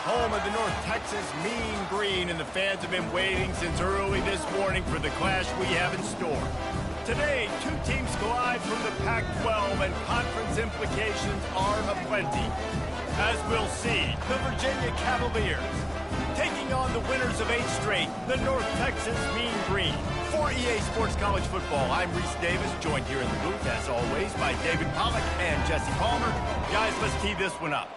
home of the North Texas Mean Green, and the fans have been waiting since early this morning for the clash we have in store. Today, two teams collide from the Pac-12, and conference implications are aplenty. As we'll see, the Virginia Cavaliers taking on the winners of 8 straight, the North Texas Mean Green. For EA Sports College Football, I'm Reese Davis, joined here in the booth, as always, by David Pollack and Jesse Palmer. Guys, let's tee this one up.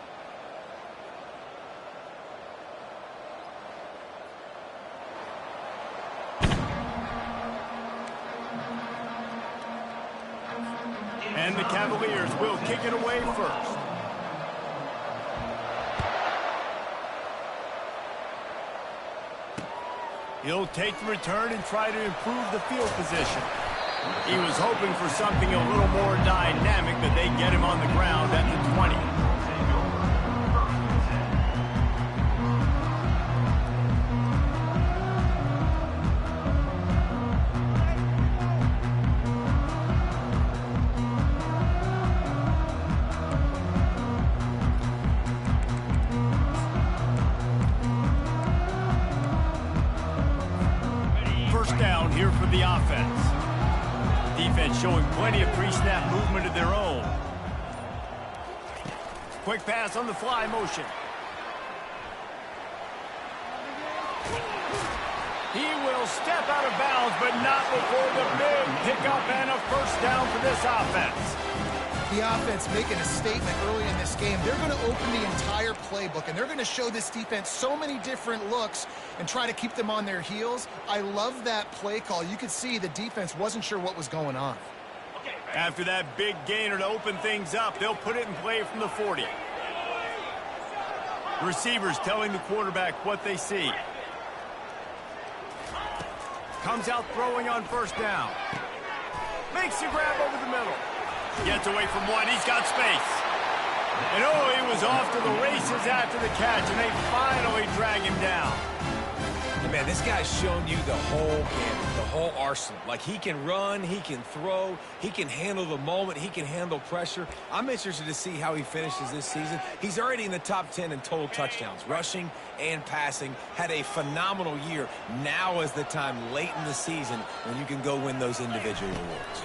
And the Cavaliers will kick it away first. He'll take the return and try to improve the field position. He was hoping for something a little more dynamic, but they get him on the ground at the 20. Down here for the offense. Defense showing plenty of pre-snap movement of their own. Quick pass on the fly motion. He will step out of bounds, but not before the big pickup and a first down for this offense. The offense making a statement early in this game. They're going to open the entire playbook, and they're going to show this defense so many different looks and try to keep them on their heels. I love that play call. You could see the defense wasn't sure what was going on. After that big gainer to open things up, they'll put it in play from the 40. Receivers telling the quarterback what they see. Comes out throwing on first down. Makes the grab over the middle. Gets away from one. He's got space. And oh, he was off to the races after the catch, and they finally drag him down. Hey, man, this guy's shown you the whole game, the whole arsenal. Like, he can run, he can throw, he can handle the moment, he can handle pressure. I'm interested to see how he finishes this season. He's already in the top 10 in total touchdowns, rushing and passing. Had a phenomenal year. Now is the time late in the season when you can go win those individual awards.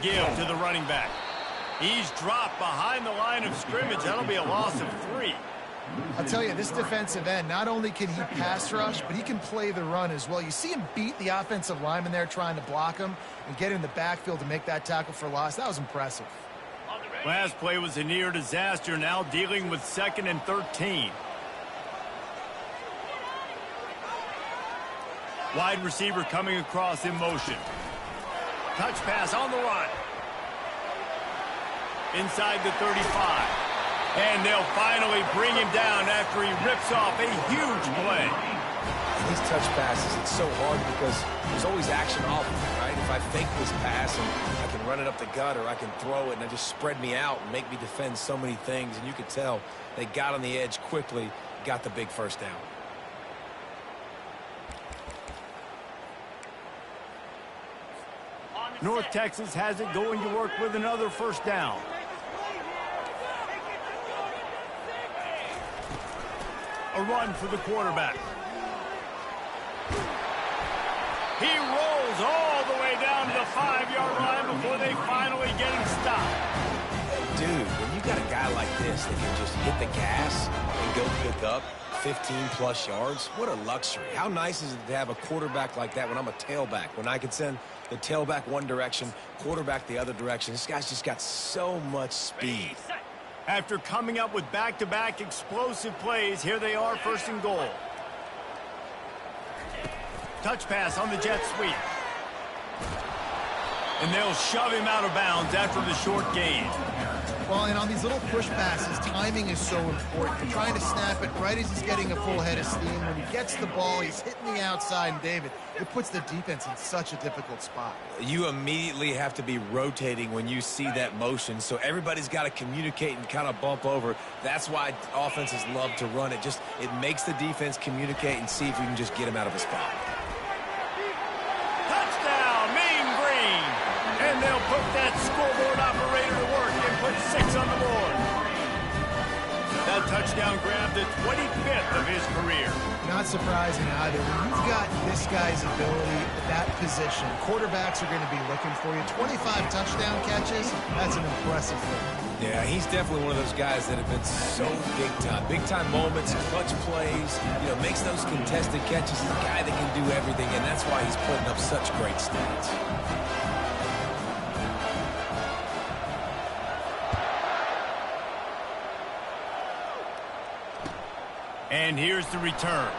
Gill to the running back. He's dropped behind the line of scrimmage. That'll be a loss of 3. I'll tell you, this defensive end, not only can he pass rush, but he can play the run as well. You see him beat the offensive lineman there trying to block him and get in the backfield to make that tackle for loss. That was impressive. Last play was a near disaster, now dealing with 2nd and 13. Wide receiver coming across in motion. Touch pass on the run. Inside the 35. And they'll finally bring him down after he rips off a huge play. These touch passes, it's so hard because there's always action off of it, right? If I fake this pass and I can run it up the gut, or I can throw it and it just spread me out and make me defend so many things. And you could tell they got on the edge quickly, got the big first down. North Texas has it going to work with another first down. A run for the quarterback. He rolls all the way down to the 5-yard line before they finally get him stopped. Dude, when you got a guy like this that can just hit the gas and go pick up 15-plus yards, what a luxury. How nice is it to have a quarterback like that when I'm a tailback, when I can send the tailback one direction, quarterback the other direction. This guy's just got so much speed. After coming up with back-to-back explosive plays, here they are, 1st and goal. Touch pass on the jet sweep. And they'll shove him out of bounds after the short gain. Well, and on these little push passes, timing is so important. You're trying to snap it right as he's getting a full head of steam. When he gets the ball, he's hitting the outside, and David, it puts the defense in such a difficult spot. You immediately have to be rotating when you see that motion, so everybody's got to communicate and kind of bump over. That's why offenses love to run it. It makes the defense communicate and see if you can just get him out of a spot. Touchdown, Mean Green! And they'll put that scoreboard operator to work and put 6 on the board. That touchdown grab, the 25th career. Not surprising either. When you've got this guy's ability at that position, quarterbacks are going to be looking for you. 25 touchdown catches, that's an impressive thing. Yeah, he's definitely one of those guys that have been so big time. Big time moments, clutch plays, makes those contested catches. He's a guy that can do everything, and that's why he's putting up such great stats. And here's the return.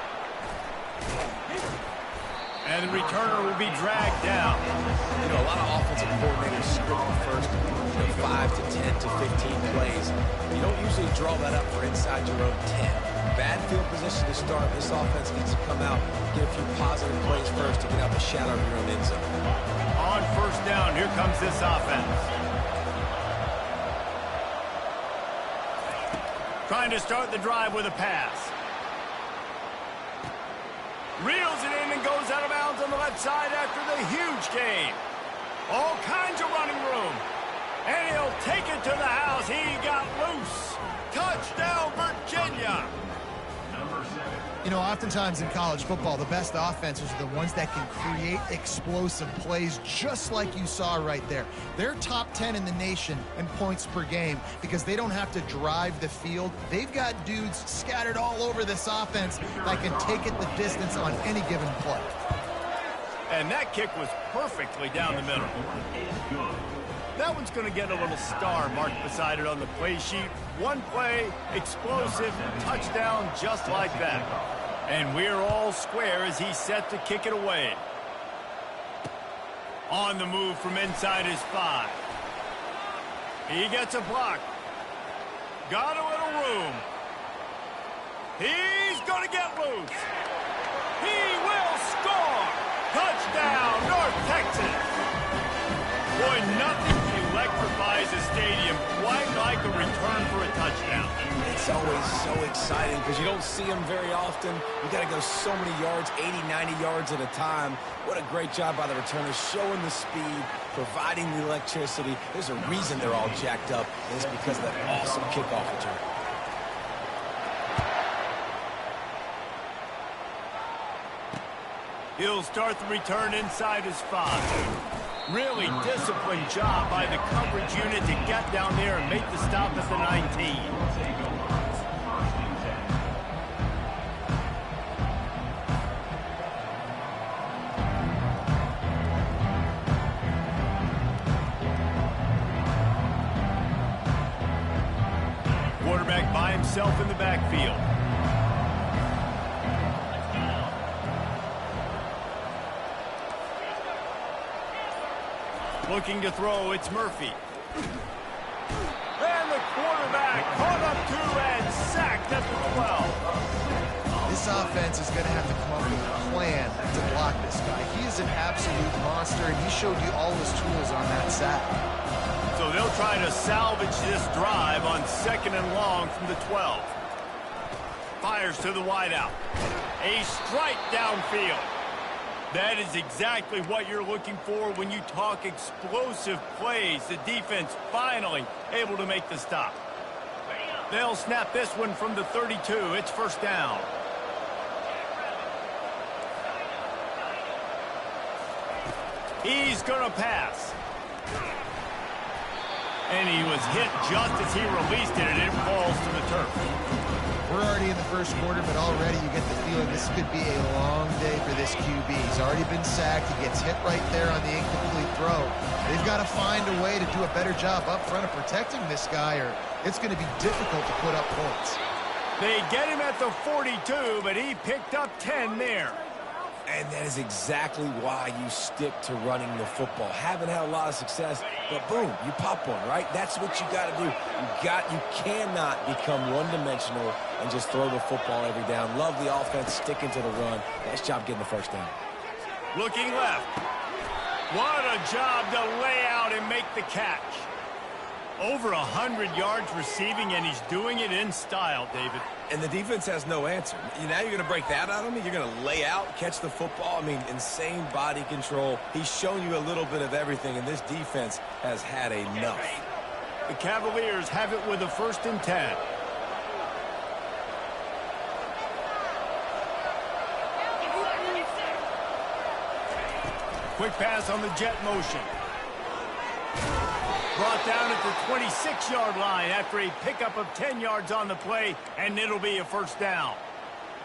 And the returner will be dragged down. A lot of offensive coordinators script the first 5 to 10 to 15 plays. You don't usually draw that up for inside your own 10. Bad field position to start. This offense needs to come out, get a few positive plays first to get out the shadow of your own end zone. On first down, here comes this offense. Trying to start the drive with a pass. Reels it in and goes out of bounds on the left side after the huge gain. All kinds of running room. And he'll take it to the house. He got loose. Touchdown, Virginia. Oftentimes in college football, the best offenses are the ones that can create explosive plays just like you saw right there. They're top 10 in the nation in points per game because they don't have to drive the field. They've got dudes scattered all over this offense that can take it the distance on any given play. And that kick was perfectly down the middle. That one's going to get a little star marked beside it on the play sheet. One play, explosive, touchdown just like that. And we're all square as he's set to kick it away. On the move from inside his 5. He gets a block. Got a little room. He's going to get loose. He will score. Touchdown, North Texas. Boy, nothing electrifies a stadium quite like a return for a touchdown. It's always so exciting because you don't see them very often. You got to go so many yards, 80, 90 yards at a time. What a great job by the returners, showing the speed, providing the electricity. There's a reason they're all jacked up, and it's because of that awesome kickoff return. He'll start the return inside his 5. Really disciplined job by the coverage unit to get down there and make the stop at the 19. Quarterback by himself in the backfield. Looking to throw, it's Murphy. And the quarterback caught up to and sacked at the 12. This offense is going to have to come up with a plan to block this guy. He is an absolute monster, and he showed you all his tools on that sack. So they'll try to salvage this drive on 2nd and long from the 12. Fires to the wideout. A strike downfield. That is exactly what you're looking for when you talk explosive plays. The defense finally able to make the stop. They'll snap this one from the 32. It's first down. He's going to pass. And he was hit just as he released it, and it falls to the turf. We're already in the first quarter, but already you get the feeling this could be a long day for this QB. He's already been sacked. He gets hit right there on the incomplete throw. They've got to find a way to do a better job up front of protecting this guy, or it's going to be difficult to put up points. They get him at the 42, but he picked up 10 there. And that is exactly why you stick to running the football. Haven't had a lot of success, but boom, you pop one, right? That's what you got to do. You cannot become one-dimensional and just throw the football every down. Love the offense, sticking to the run. Nice job getting the first down. Looking left. What a job to lay out and make the catch. Over 100 yards receiving, and he's doing it in style, David. And the defense has no answer. Now you're going to break that out of me? You're going to lay out, catch the football? I mean, insane body control. He's shown you a little bit of everything, and this defense has had enough. The Cavaliers have it with a 1st and 10. Quick pass on the jet motion. Brought down at the 26-yard line after a pickup of 10 yards on the play, and it'll be a first down.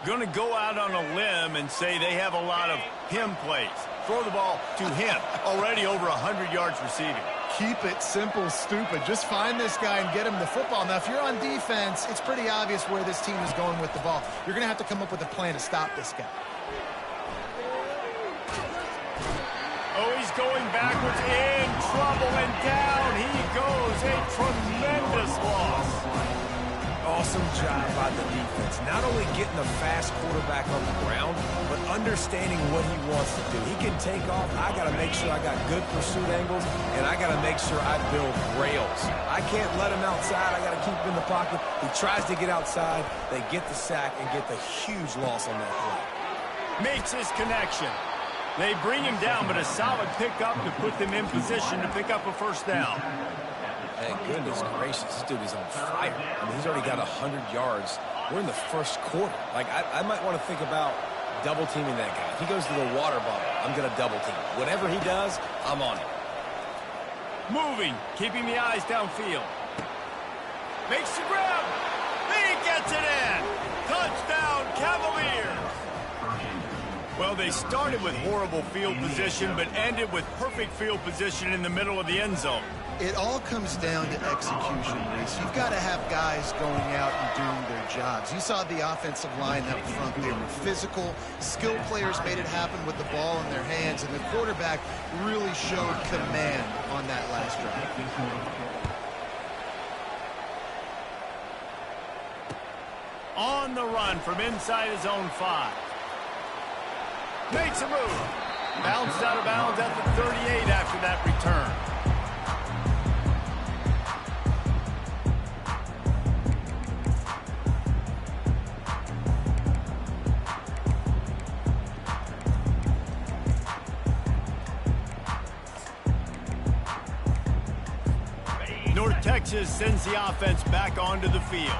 Going to go out on a limb and say they have a lot of him plays. Throw the ball to him. Already over 100 yards receiving. Keep it simple, stupid. Just find this guy and get him the football. Now, if you're on defense, it's pretty obvious where this team is going with the ball. You're going to have to come up with a plan to stop this guy. Oh, he's going backwards, in trouble, and down he goes. A tremendous loss. Awesome job by the defense. Not only getting the fast quarterback on the ground, but understanding what he wants to do. He can take off. I got to make sure I got good pursuit angles, and I got to make sure I build rails. I can't let him outside. I got to keep him in the pocket. He tries to get outside. They get the sack and get the huge loss on that play. Makes his connection. They bring him down, but a solid pickup to put them in position to pick up a first down. Thank goodness gracious, this dude is on fire. I mean, he's already got 100 yards. We're in the first quarter. Like, I might want to think about double-teaming that guy. If he goes to the water bottle, I'm going to double-team. Whatever he does, I'm on it. Moving, keeping the eyes downfield. Makes the grab. He gets it in. Touchdown, Cavaliers. Well, they started with horrible field position, but ended with perfect field position in the middle of the end zone. It all comes down to execution, Reese. You've got to have guys going out and doing their jobs. You saw the offensive line up front. They were physical. Skilled players made it happen with the ball in their hands, and the quarterback really showed command on that last drive. On the run from inside his own 5. Makes a move. Bounced out of bounds at the 38 after that return. North Texas sends the offense back onto the field.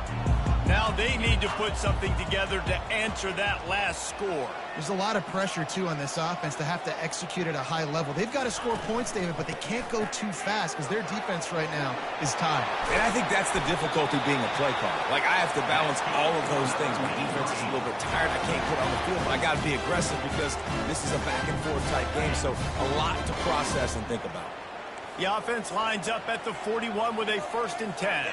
Now they need to put something together to answer that last score. There's a lot of pressure, too, on this offense to have to execute at a high level. They've got to score points, David, but they can't go too fast because their defense right now is tired. And I think that's the difficulty being a play caller. Like, I have to balance all of those things. My defense is a little bit tired. I can't put on the field, but I got to be aggressive because this is a back-and-forth type game, so a lot to process and think about. The offense lines up at the 41 with a 1st and 10.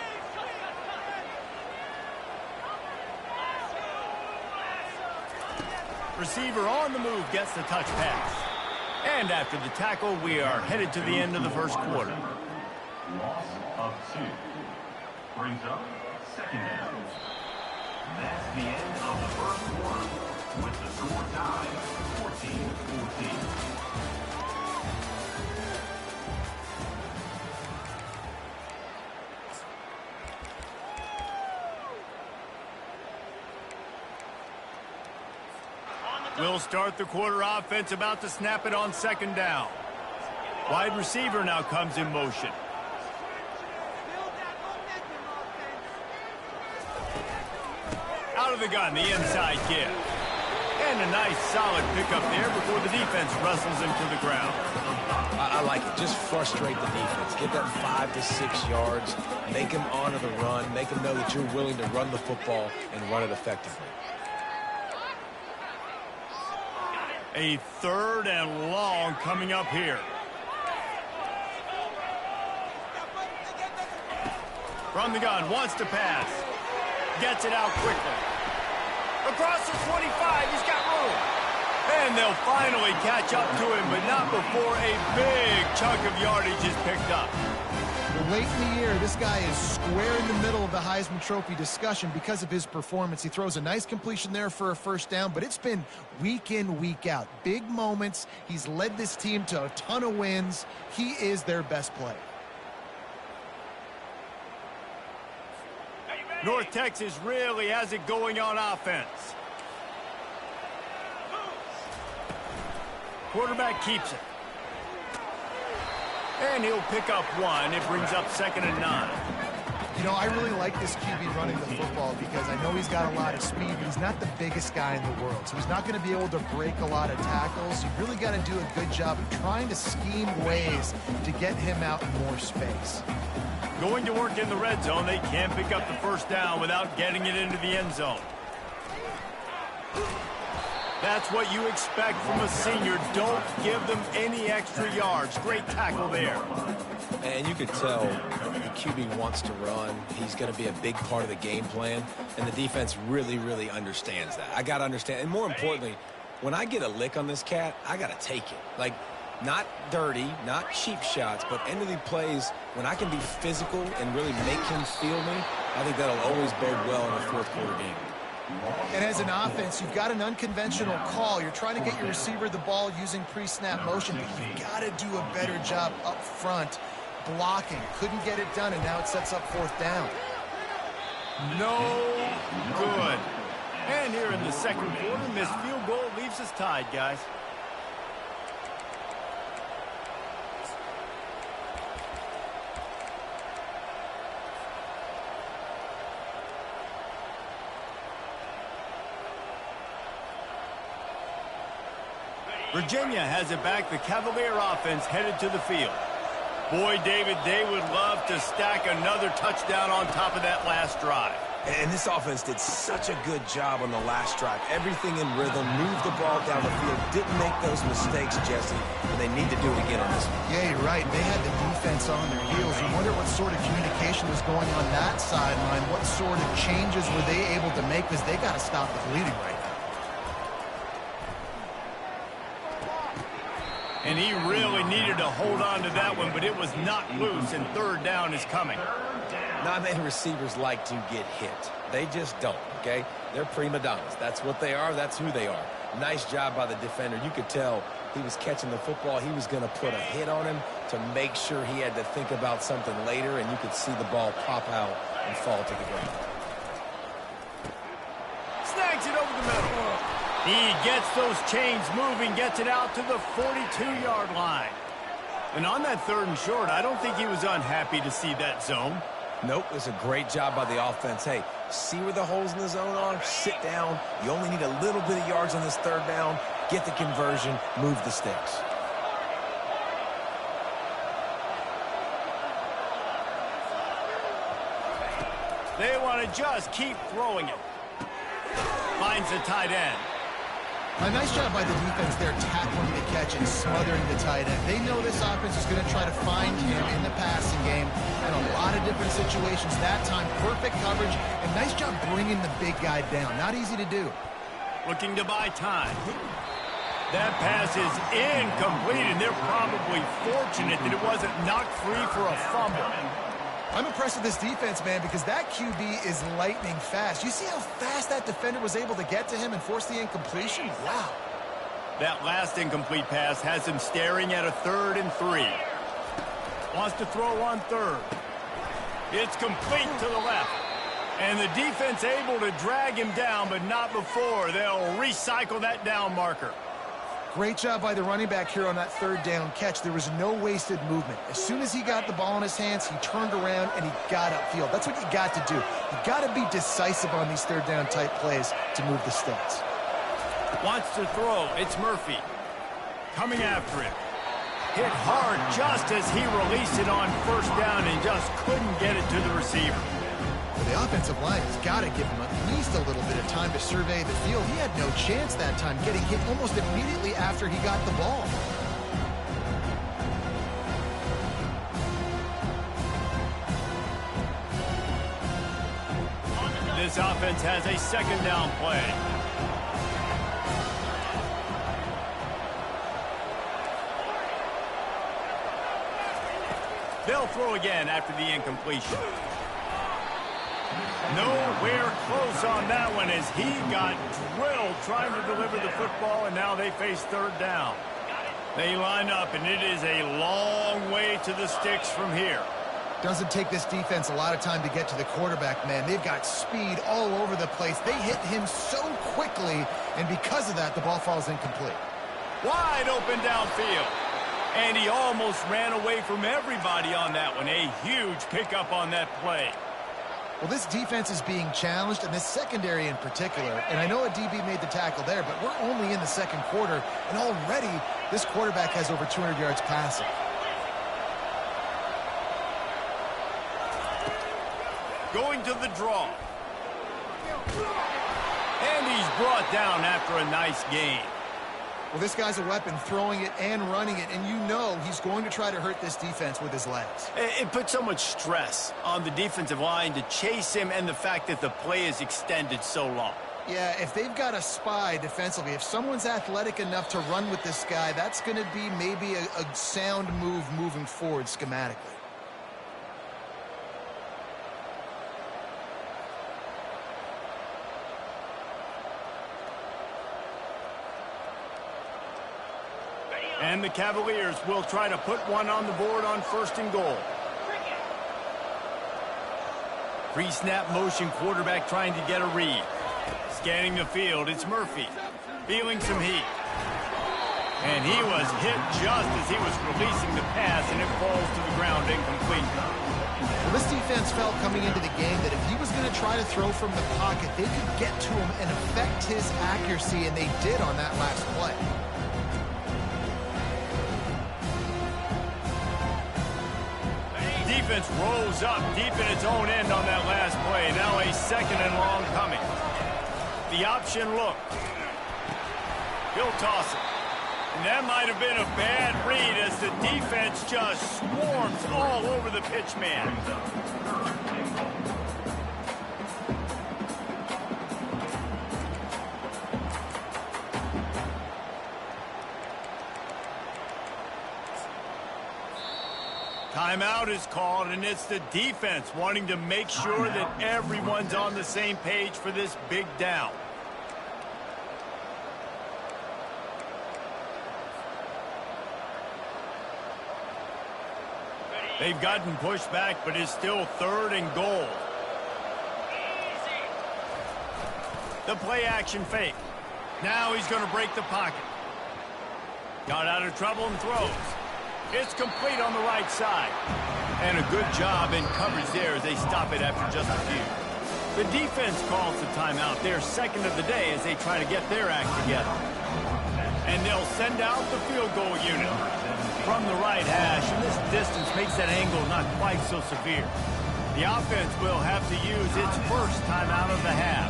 Receiver on the move gets the touch pass. And after the tackle, we are headed to the end of the first quarter. Loss of 2. Brings up 2nd down. That's the end of the first quarter with the score tied 14-14. We'll start the quarter offense, about to snap it on 2nd down. Wide receiver now comes in motion. Out of the gun, the inside give. And a nice solid pickup there before the defense wrestles him to the ground. I like it. Just frustrate the defense. Get that 5 to 6 yards. Make them honor the run. Make them know that you're willing to run the football and run it effectively. A 3rd and long coming up here. From the gun, wants to pass. Gets it out quickly. Across the 25, he's got room. And they'll finally catch up to him, but not before a big chunk of yardage is picked up. Late in the year, this guy is square in the middle of the Heisman Trophy discussion because of his performance. He throws a nice completion there for a 1st down, but it's been week in, week out. Big moments. He's led this team to a ton of wins. He is their best player. North Texas really has it going on offense. Quarterback keeps it. And he'll pick up 1. It brings up 2nd and 9. You know, I really like this QB running the football because I know he's got a lot of speed, but he's not the biggest guy in the world. So he's not going to be able to break a lot of tackles. You really got to do a good job of trying to scheme ways to get him out in more space. Going to work in the red zone, they can't pick up the first down without getting it into the end zone. That's what you expect from a senior. Don't give them any extra yards. Great tackle there. And you could tell the QB wants to run. He's going to be a big part of the game plan, and the defense really, really understands that. I got to understand, and more importantly, when I get a lick on this cat, I got to take it. Like, not dirty, not cheap shots, but end of the plays, when I can be physical and really make him feel me, I think that'll always bode well in a fourth quarter game. And as an offense, you've got an unconventional call. You're trying to get your receiver the ball using pre-snap motion, but you've got to do a better job up front blocking. Couldn't get it done, and now it sets up fourth down. No good. And here in the second quarter, missed field goal leaves us tied, guys. Virginia has it back. The Cavalier offense headed to the field. Boy, David, they would love to stack another touchdown on top of that last drive. And this offense did such a good job on the last drive. Everything in rhythm, moved the ball down the field, didn't make those mistakes, Jesse, and they need to do it again on this one. Yeah, you're right. They had the defense on their heels. You wonder what sort of communication was going on that sideline. What sort of changes were they able to make, because they got to stop the bleeding right now. And he really needed to hold on to that one, but it was knocked loose, and third down is coming. Not many receivers like to get hit. They just don't, okay? They're prima donnas. That's what they are. That's who they are. Nice job by the defender. You could tell he was catching the football. He was going to put a hit on him to make sure he had to think about something later, and you could see the ball pop out and fall to the ground. Snags it over the middle. He gets those chains moving, gets it out to the 42-yard line. And on that third and short, I don't think he was unhappy to see that zone. Nope, it was a great job by the offense. Hey, see where the holes in the zone are? Sit down. You only need a little bit of yards on this third down. Get the conversion. Move the sticks. They want to just keep throwing it. Finds the tight end. A nice job by the defense there, tackling the catch and smothering the tight end. They know this offense is going to try to find him in the passing game in a lot of different situations. That time, perfect coverage, and nice job bringing the big guy down. Not easy to do. Looking to buy time. That pass is incomplete, and they're probably fortunate that it wasn't knocked free for a fumble. I'm impressed with this defense, man, because that QB is lightning fast. You see how fast that defender was able to get to him and force the incompletion? Wow. That last incomplete pass has him staring at a 3rd and 3. Wants to throw on third. It's complete to the left. And the defense able to drag him down, but not before. They'll recycle that down marker. Great job by the running back here on that third down catch. There was no wasted movement. As soon as he got the ball in his hands, he turned around and he got upfield. That's what you got to do. You got to be decisive on these third down type plays to move the sticks. Wants to throw. It's Murphy. Coming after him. Hit hard just as he released it on first down and just couldn't get it to the receiver. The offensive line has got to give him at least a little bit of time to survey the field. He had no chance that time, getting hit almost immediately after he got the ball. This offense has a second down play. They'll throw again after the incompletion. Nowhere close on that one as he got drilled trying to deliver the football, and now they face third down. They line up, and it is a long way to the sticks from here. Doesn't take this defense a lot of time to get to the quarterback, man. They've got speed all over the place. They hit him so quickly, and because of that, the ball falls incomplete. Wide open downfield. And he almost ran away from everybody on that one. A huge pickup on that play. Well, this defense is being challenged, and this secondary in particular. And I know a DB made the tackle there, but we're only in the second quarter, and already this quarterback has over 200 yards passing. Going to the draw. And he's brought down after a nice gain. Well, this guy's a weapon, throwing it and running it, and you know he's going to try to hurt this defense with his legs. It puts so much stress on the defensive line to chase him, and the fact that the play is extended so long. Yeah, if they've got a spy defensively, if someone's athletic enough to run with this guy, that's going to be maybe a sound move moving forward schematically. And the Cavaliers will try to put one on the board on 1st and goal. Pre-snap motion quarterback trying to get a read. Scanning the field, it's Murphy. Feeling some heat. And he was hit just as he was releasing the pass, and it falls to the ground incomplete. Well, this defense felt coming into the game that if he was going to try to throw from the pocket, they could get to him and affect his accuracy, and they did on that last play. Defense rolls up deep in its own end on that last play. Now a 2nd and long coming. The option look. He'll toss it. And that might have been a bad read as the defense just swarms all over the pitch man. Timeout is called, and it's the defense wanting to make sure that everyone's on the same page for this big down. They've gotten pushed back, but it's still 3rd and goal. The play action fake. Now he's going to break the pocket. Got out of trouble and throws. It's complete on the right side. And a good job in coverage there as they stop it after just a few. The defense calls the timeout. They're 2nd of the day as they try to get their act together. And they'll send out the field goal unit from the right hash. And this distance makes that angle not quite so severe. The offense will have to use its first timeout of the half.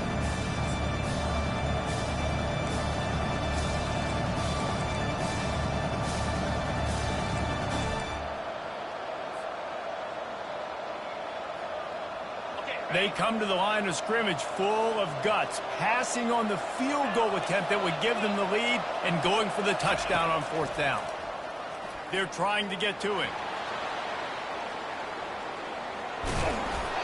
They come to the line of scrimmage full of guts, passing on the field goal attempt that would give them the lead and going for the touchdown on 4th down. They're trying to get to it.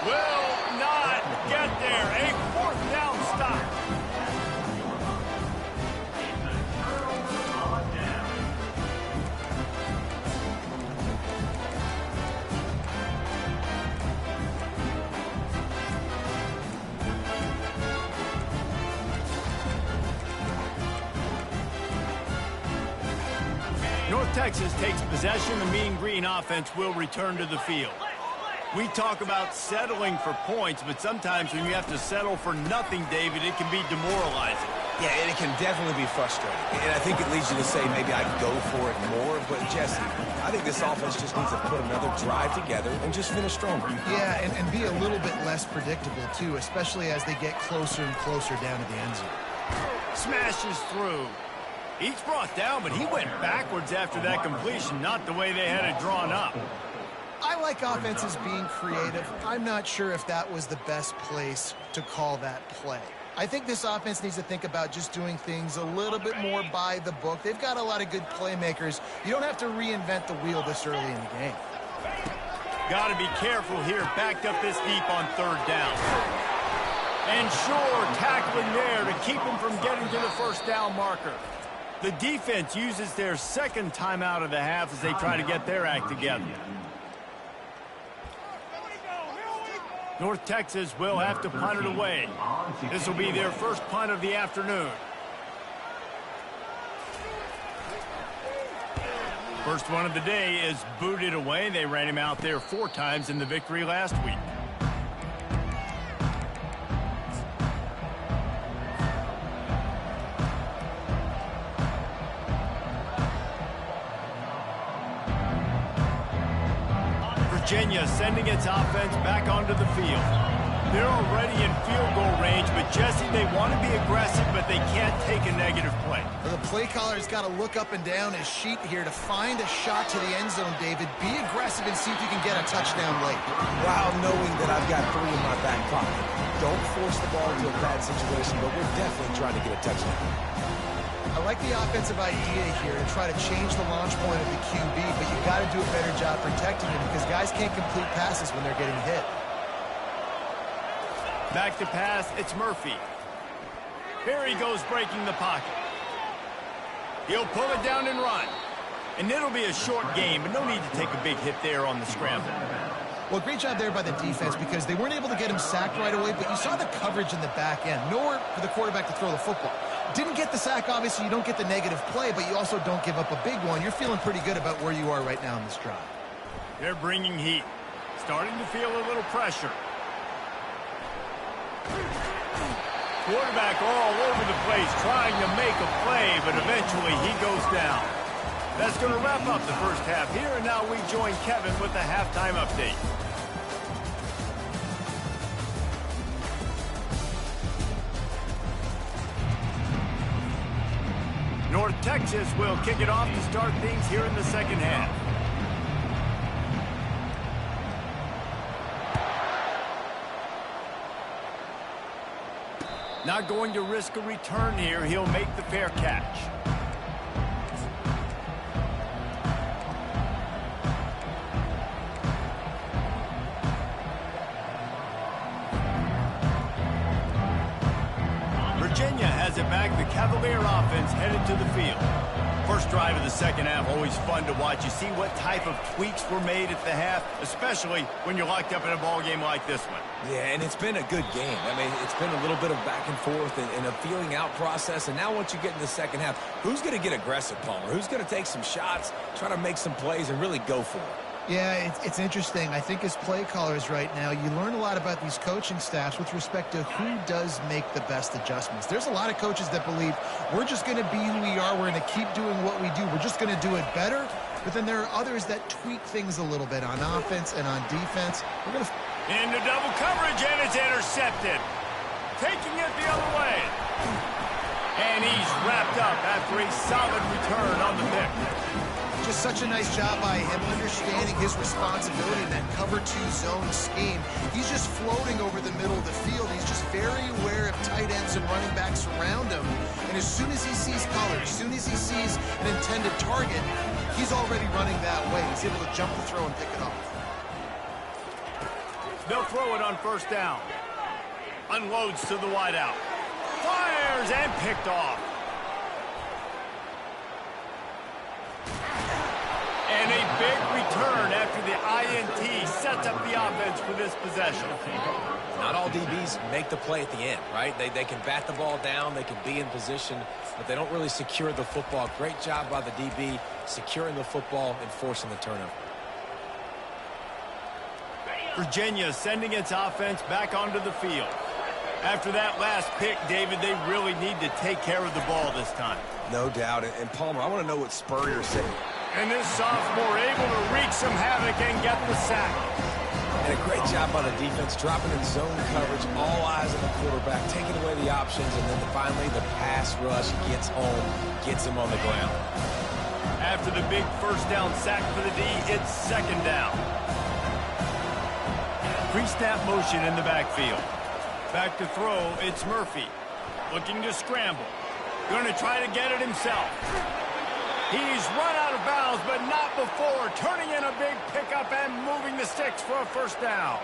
Will not get there. A 4th down stop. North Texas takes possession. The Mean Green offense will return to the field. We talk about settling for points, but sometimes when you have to settle for nothing, David, it can be demoralizing. Yeah, and it can definitely be frustrating. And I think it leads you to say maybe I'd go for it more. But, Jesse, I think this offense just needs to put another drive together and just finish stronger. Yeah, and be a little bit less predictable, too, especially as they get closer and closer down to the end zone. Smashes through. He's brought down, but he went backwards after that completion, not the way they had it drawn up. I like offenses being creative. I'm not sure if that was the best place to call that play. I think this offense needs to think about just doing things a little bit more by the book. They've got a lot of good playmakers. You don't have to reinvent the wheel this early in the game. Got to be careful here, backed up this deep on 3rd down. And sure, tackling there to keep him from getting to the 1st down marker. The defense uses their 2nd timeout of the half as they try to get their act together. North Texas will have to punt it away. This will be their first punt of the afternoon. First one of the day is booted away. They ran him out there 4 times in the victory last week. Virginia sending its offense back onto the field. They're already in field goal range, but Jesse, they want to be aggressive, but they can't take a negative play. Well, the play caller's got to look up and down his sheet here to find a shot to the end zone, David. Be aggressive and see if you can get a touchdown late. While knowing that I've got 3 in my back pocket. Don't force the ball into a bad situation, but we're definitely trying to get a touchdown. I like the offensive idea here to try to change the launch point of the QB, but you got to do a better job protecting him because guys can't complete passes when they're getting hit. Back to pass, it's Murphy. Here he goes breaking the pocket. He'll pull it down and run. And it'll be a short game, but no need to take a big hit there on the scramble. Well, great job there by the defense because they weren't able to get him sacked right away, but you saw the coverage in the back end. Nowhere for the quarterback to throw the football. Didn't get the sack, obviously. You don't get the negative play, but you also don't give up a big one. You're feeling pretty good about where you are right now in this drive. They're bringing heat. Starting to feel a little pressure. Quarterback all over the place trying to make a play, but eventually he goes down. That's going to wrap up the first half here, and now we join Kevin with the halftime update. North Texas will kick it off to start things here in the second half. Not going to risk a return here. He'll make the fair catch. Virginia has it back. The Cavalier offense headed to the field. First drive of the second half, always fun to watch. You see what type of tweaks were made at the half, especially when you're locked up in a ball game like this one. Yeah, and it's been a good game. I mean, it's been a little bit of back and forth and a feeling out process. And now once you get in the second half, who's going to get aggressive, Palmer? Who's going to take some shots, try to make some plays, and really go for it? Yeah, it's interesting. I think as play callers right now, you learn a lot about these coaching staffs with respect to who does make the best adjustments. There's a lot of coaches that believe we're just going to be who we are. We're going to keep doing what we do. We're just going to do it better. But then there are others that tweak things a little bit on offense and on defense. We're going to... Into double coverage, and it's intercepted. Taking it the other way. And he's wrapped up after a solid return on the pick. Just such a nice job by him understanding his responsibility in that cover 2 zone scheme. He's just floating over the middle of the field. He's just very aware of tight ends and running backs around him. And as soon as he sees color, as soon as he sees an intended target, he's already running that way. He's able to jump the throw and pick it off. They'll throw it on first down. Unloads to the wideout. Fires and picked off. And a big return after the INT sets up the offense for this possession. Not all DBs make the play at the end, right? They can bat the ball down, they can be in position, but they don't really secure the football. Great job by the DB securing the football and forcing the turnover. Virginia sending its offense back onto the field. After that last pick, David, they really need to take care of the ball this time. No doubt. And Palmer, I want to know what Spurrier said. And this sophomore able to wreak some havoc and get the sack. And a great job by the defense, dropping in zone coverage, all eyes on the quarterback, taking away the options, and then finally the pass rush gets home, gets him on the ground. After the big first down sack for the D, it's second down. Pre-snap motion in the backfield. Back to throw, it's Murphy. Looking to scramble. Going to try to get it himself. He's run out of bounds, but not before. Turning in a big pickup and moving the sticks for a first down.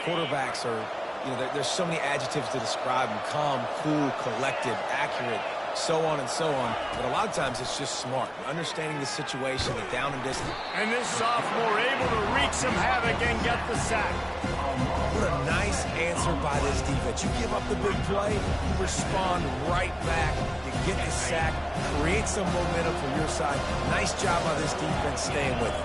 Quarterbacks are, there's so many adjectives to describe them. Calm, cool, collected, accurate, so on and so on. But a lot of times it's just smart. Understanding the situation, the down and distance. And this sophomore able to wreak some havoc and get the sack. What a nice answer by this defense. You give up the big play, you respond right back, you get the sack, create some momentum for your side. Nice job by this defense staying with it.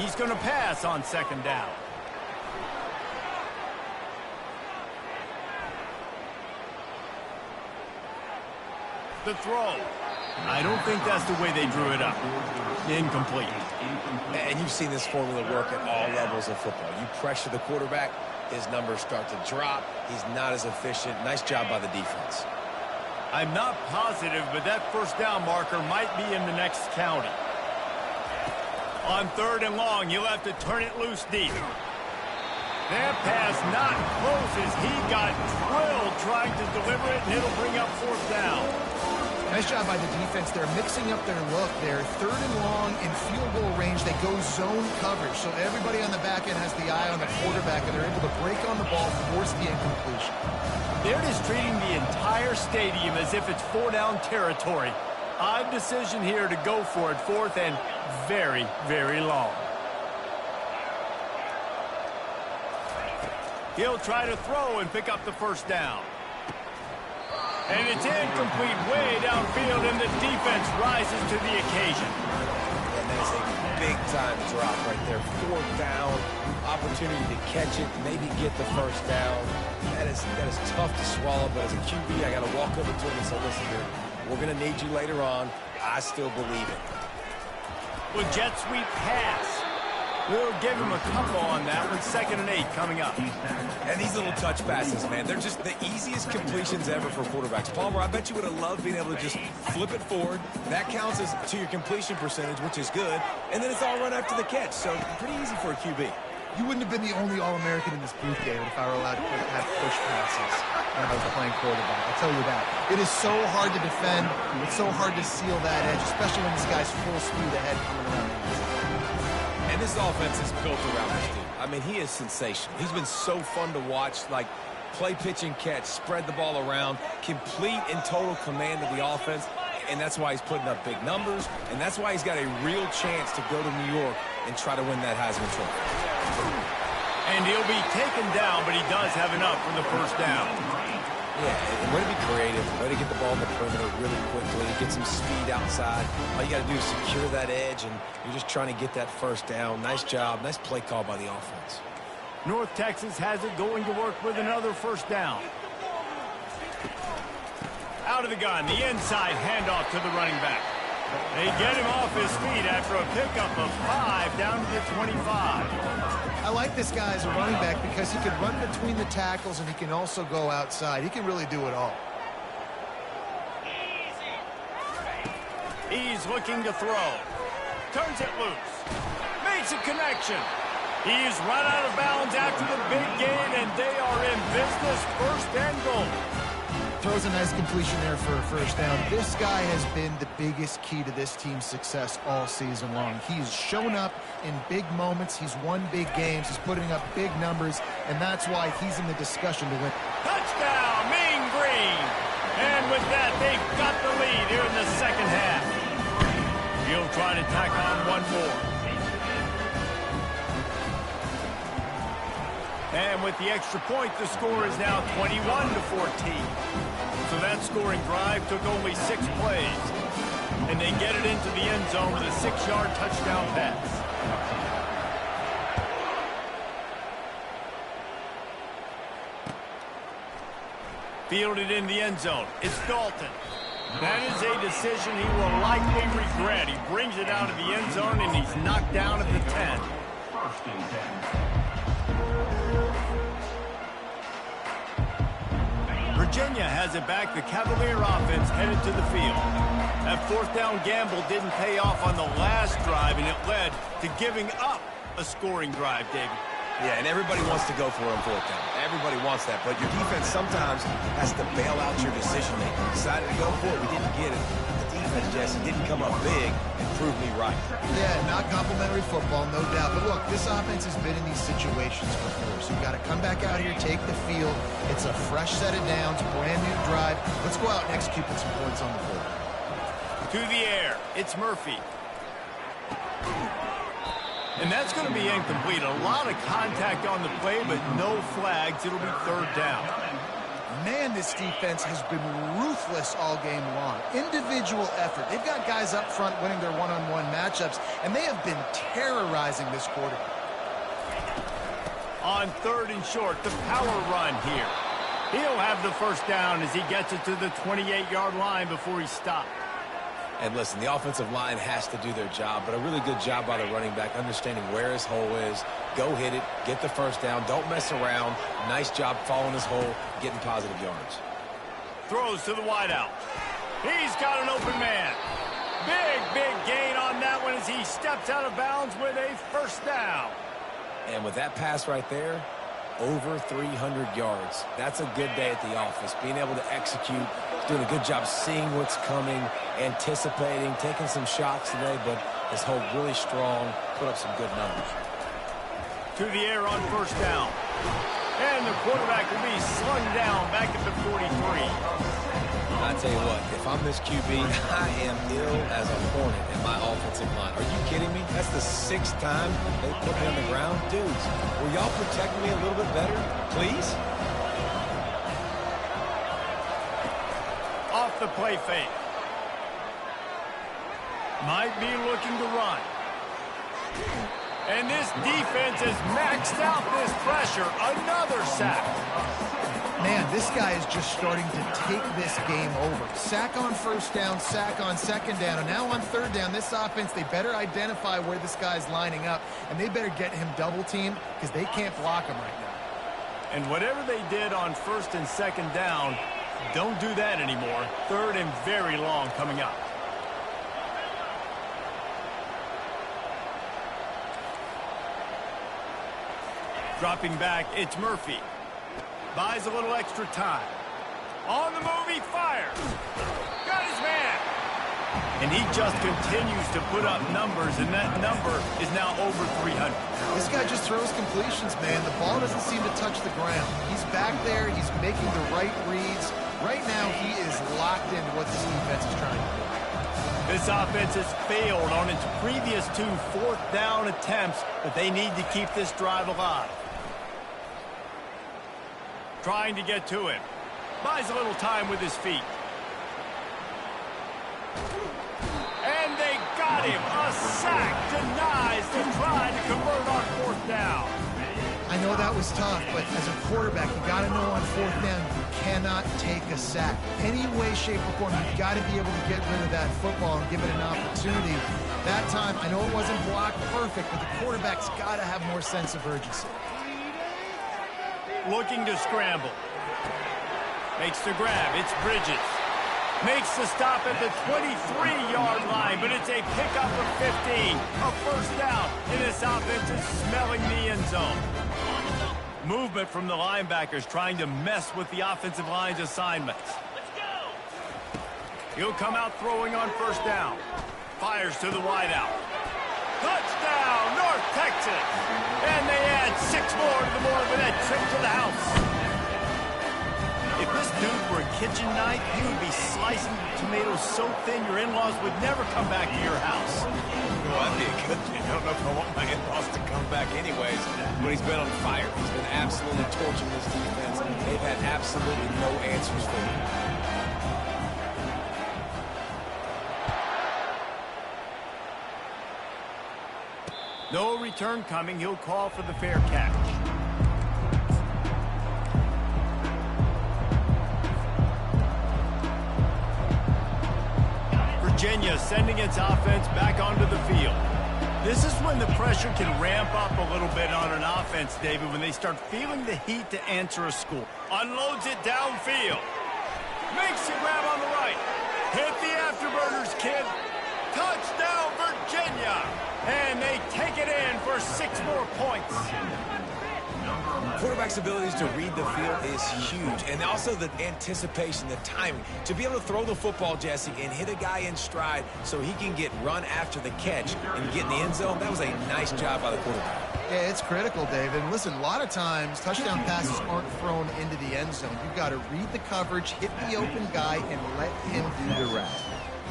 He's going to pass on second down. The throw. I don't think that's the way they drew it up. Incomplete. And you've seen this formula work at all levels of football. You pressure the quarterback, his numbers start to drop. He's not as efficient. Nice job by the defense. I'm not positive, but that first down marker might be in the next county. On 3rd and long, you'll have to turn it loose deep. That pass not close as he got drilled trying to deliver it, and it'll bring up 4th down. Nice job by the defense. They're mixing up their look. They're 3rd and long in field goal range. They go zone coverage. So everybody on the back end has the eye on the quarterback, and they're able to break on the ball, force the incompletion. They're just treating the entire stadium as if it's 4-down territory. Odd decision here to go for it, 4th and very, very long. He'll try to throw and pick up the 1st down. And it's incomplete way downfield, and the defense rises to the occasion. And that is a big-time drop right there. 4th down, opportunity to catch it, maybe get the 1st down. That is tough to swallow, but as a QB, I got to walk over to him and say, listen, dude, we're going to need you later on. I still believe it. With jet sweep pass. We'll give him a couple on that with 2nd and 8 coming up. And these little touch passes, man, they're just the easiest completions ever for quarterbacks. Palmer, I bet you would have loved being able to just flip it forward. That counts as to your completion percentage, which is good. And then it's all run after the catch, so pretty easy for a QB. You wouldn't have been the only All-American in this booth, David, if I were allowed to have push passes when I was playing quarterback. I'll tell you that. It is so hard to defend. It's so hard to seal that edge, especially when this guy's full speed ahead coming around the outside. And this offense is built around this dude. I mean, he is sensational. He's been so fun to watch, like play, pitch, and catch, spread the ball around, complete and total command of the offense, and that's why he's putting up big numbers, and that's why he's got a real chance to go to New York and try to win that Heisman Trophy. And he'll be taken down, but he does have enough for the 1st down. Yeah, way to be creative, way to get the ball in the perimeter really quickly, get some speed outside. All you got to do is secure that edge, and you're just trying to get that 1st down. Nice job, nice play call by the offense. North Texas has it going to work with another 1st down. Out of the gun, the inside handoff to the running back. They get him off his feet after a pickup of 5 down to the 25. I like this guy as a running back because he can run between the tackles and he can also go outside. He can really do it all. He's looking to throw. Turns it loose. Makes a connection. He's run out of bounds after the big gain, and they are in business, 1st and goal. Throws a nice completion there for a 1st down. This guy has been the biggest key to this team's success all season long. He's shown up in big moments. He's won big games. He's putting up big numbers, and that's why he's in the discussion to win. Touchdown, Mean Green. And with that, they've got the lead here in the 2nd half. He'll try to tack on one more. And with the extra point, the score is now 21-14. So that scoring drive took only 6 plays. And they get it into the end zone with a 6-yard touchdown pass. Fielded in the end zone. It's Dalton. That is a decision he will likely regret. He brings it out of the end zone, and he's knocked down at the 10. 1st and 10. Virginia has it back. The Cavalier offense headed to the field. That 4th down gamble didn't pay off on the last drive, and it led to giving up a scoring drive, David. Yeah, and everybody wants to go for it on 4th down. Everybody wants that, but your defense sometimes has to bail out your decision-making. Decided to go for it, we didn't get it. The defense, Jesse, didn't come up big and prove me right. Yeah, not complimentary football, no doubt. But look, this offense has been in these situations before, so you've got to come back out here, take the field. It's a fresh set of downs, brand new drive. Let's go out and execute with some points on the board. To the air, it's Murphy. And that's going to be incomplete. A lot of contact on the play, but no flags. It'll be 3rd down. Man, this defense has been ruthless all game long. Individual effort. They've got guys up front winning their one-on-one matchups, and they have been terrorizing this quarterback. On 3rd and short, the power run here. He'll have the first down as he gets it to the 28-yard line before he stopped. And listen, the offensive line has to do their job, but a really good job by the running back understanding where his hole is. Go hit it, get the first down, don't mess around. Nice job following his hole, getting positive yards. Throws to the wideout. He's got an open man. Big gain on that one as he steps out of bounds with a first down. And with that pass right there, over 300 yards. That's a good day at the office. Being able to execute, doing a good job seeing what's coming, anticipating, taking some shots today, but his hold really strong, put up some good numbers. To the air on first down. And the quarterback will be slung down back at the 43. I tell you what, if I'm this QB, I am ill as a hornet in my offensive line. Are you kidding me? That's the 6th time they put me on the ground. Dudes, will y'all protect me a little bit better, please? Off the play fake. Might be looking to run. And this defense has maxed out this pressure. Another sack. Man, this guy is just starting to take this game over. Sack on first down, sack on second down, and now on third down, this offense, they better identify where this guy's lining up, and they better get him double-teamed because they can't block him right now. And whatever they did on first and second down, don't do that anymore. Third and very long coming up. Dropping back, it's Murphy. Buys a little extra time. On the move, he fires. Got his man. And he just continues to put up numbers, and that number is now over 300. This guy just throws completions, man. The ball doesn't seem to touch the ground. He's back there. He's making the right reads. Right now, he is locked into what this defense is trying to do. This offense has failed on its previous 2 fourth-down attempts, but they need to keep this drive alive. Trying to get to him. Buys a little time with his feet. And they got him. A sack denies the try to convert on fourth down. I know that was tough, but as a quarterback, you got to know on fourth down, you cannot take a sack. Any way, shape, or form, you've got to be able to get rid of that football and give it an opportunity. That time, I know it wasn't blocked perfect, but the quarterback's got to have more sense of urgency. Looking to scramble. Makes the grab. It's Bridges. Makes the stop at the 23-yard line, but it's a pickup of 15. A first down, and this offense is smelling the end zone. Movement from the linebackers trying to mess with the offensive line's assignments. He'll come out throwing on first down. Fires to the wideout. Touchdown, North Texas! And they add 6 more to the board with that trip to the house. If this dude were a kitchen knife, he would be slicing tomatoes so thin your in-laws would never come back to your house. Well, that'd be a good thing. I don't know if I want my in-laws to come back anyways, but he's been on fire. He's been absolutely torching this defense. They've had absolutely no answers for him. No return coming. He'll call for the fair catch. Virginia sending its offense back onto the field. This is when the pressure can ramp up a little bit on an offense, David, when they start feeling the heat to answer a score. Unloads it downfield. Makes the grab on the right. Hit the afterburners, kid. Touchdown, Virginia. And they take it in for 6 more points. Quarterback's abilities to read the field is huge. And also the anticipation, the timing. To be able to throw the football, Jesse, and hit a guy in stride so he can get run after the catch and get in the end zone, that was a nice job by the quarterback. Yeah, it's critical, David. Listen, a lot of times touchdown passes aren't thrown into the end zone. You've got to read the coverage, hit the open guy, and let him do the rest.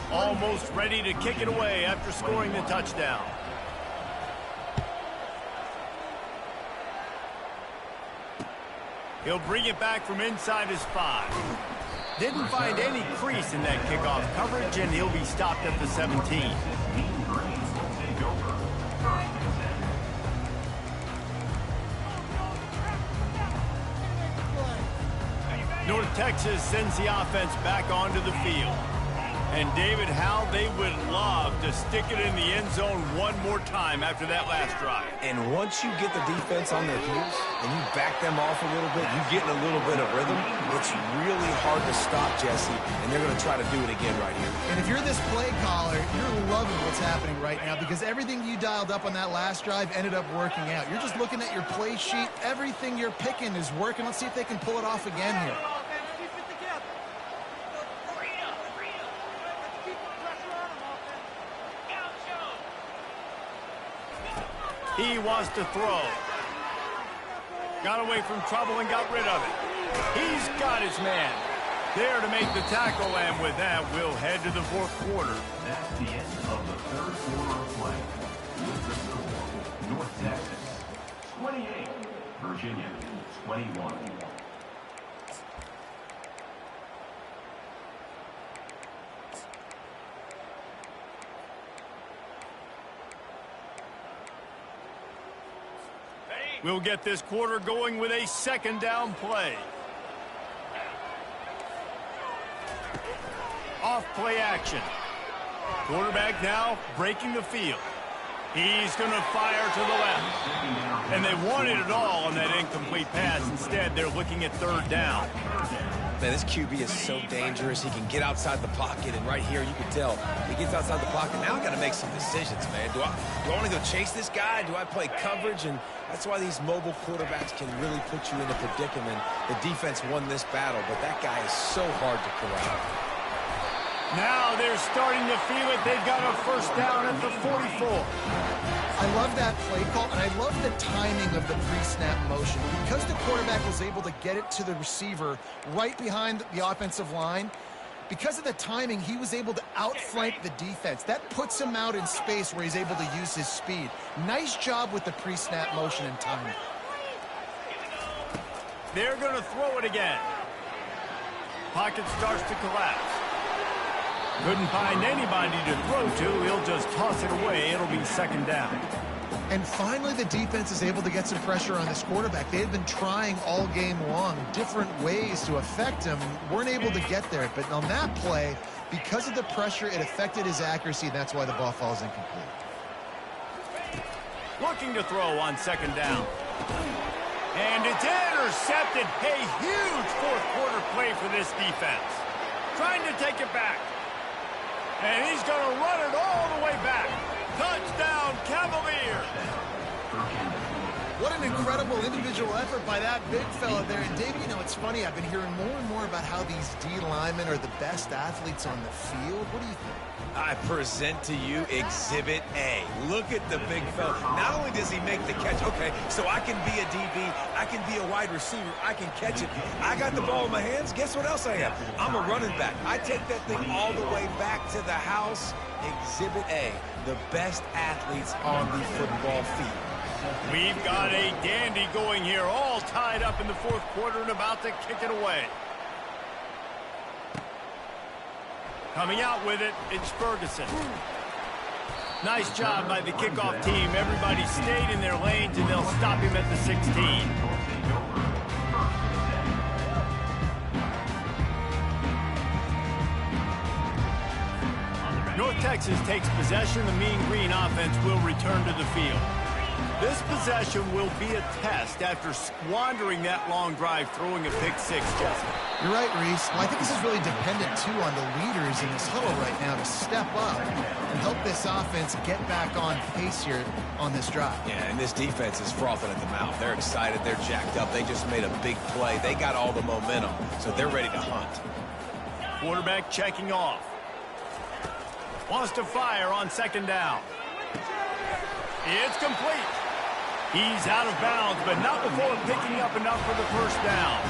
Almost ready to kick it away after scoring the touchdown. He'll bring it back from inside his 5. Didn't find any crease in that kickoff coverage, and he'll be stopped at the 17. Texas sends the offense back onto the field. And David, how they would love to stick it in the end zone one more time after that last drive. And once you get the defense on their heels and you back them off a little bit, you get in a little bit of rhythm, it's really hard to stop, Jesse, and they're going to try to do it again right here. And if you're this play caller, you're loving what's happening right now because everything you dialed up on that last drive ended up working out. You're just looking at your play sheet. Everything you're picking is working. Let's see if they can pull it off again here. He wants to throw. Got away from trouble and got rid of it. He's got his man. There to make the tackle, and with that, we'll head to the fourth quarter. That's the end of the third quarter of play. With the score, North Texas 28, Virginia 21. We'll get this quarter going with a second down play. Off play action. Quarterback now breaking the field. He's going to fire to the left. And they wanted it all on that incomplete pass. Instead, they're looking at third down. Man, this QB is so dangerous. He can get outside the pocket, and right here you can tell he gets outside the pocket. Now I got to make some decisions, man. Do I want to go chase this guy? Do I play coverage? And that's why these mobile quarterbacks can really put you in a predicament. The defense won this battle, but that guy is so hard to corral. Now they're starting to feel it. They've got a first down at the 44. I love that play call, and I love the timing of the pre-snap motion. Because the quarterback was able to get it to the receiver right behind the offensive line, because of the timing, he was able to outflank the defense. That puts him out in space where he's able to use his speed. Nice job with the pre-snap motion and timing. They're going to throw it again. Pocket starts to collapse. Couldn't find anybody to throw to. He'll just toss it away. It'll be second down. And finally, the defense is able to get some pressure on this quarterback. They had been trying all game long different ways to affect him. Weren't able to get there. But on that play, because of the pressure, it affected his accuracy, and that's why the ball falls incomplete. Looking to throw on second down. And it's intercepted. A huge fourth quarter play for this defense. Trying to take it back. And he's going to run it all the way back. Touchdown, Cavaliers. What an incredible individual effort by that big fella there. And, Dave, you know, it's funny. I've been hearing more and more about how these D linemen are the best athletes on the field. What do you think? I present to you Exhibit A. Look at the big fella. Not only does he make the catch, okay, so I can be a DB, I can be a wide receiver, I can catch it. I got the ball in my hands. Guess what else I am? I'm a running back. I take that thing all the way back to the house. Exhibit A, the best athletes on the football field. We've got a dandy going here, all tied up in the fourth quarter and about to kick it away. Coming out with it, it's Ferguson. Nice job by the kickoff team. Everybody stayed in their lanes, and they'll stop him at the 16. North Texas takes possession. The Mean Green offense will return to the field. This possession will be a test after squandering that long drive, throwing a pick six, Jesse. You're right, Reese. Well, I think this is really dependent, too, on the leaders in this huddle right now to step up and help this offense get back on pace here on this drive. Yeah, and this defense is frothing at the mouth. They're excited. They're jacked up. They just made a big play. They got all the momentum, so they're ready to hunt. Quarterback checking off. Wants to fire on second down. It's complete. He's out of bounds, but not before picking up enough for the first down.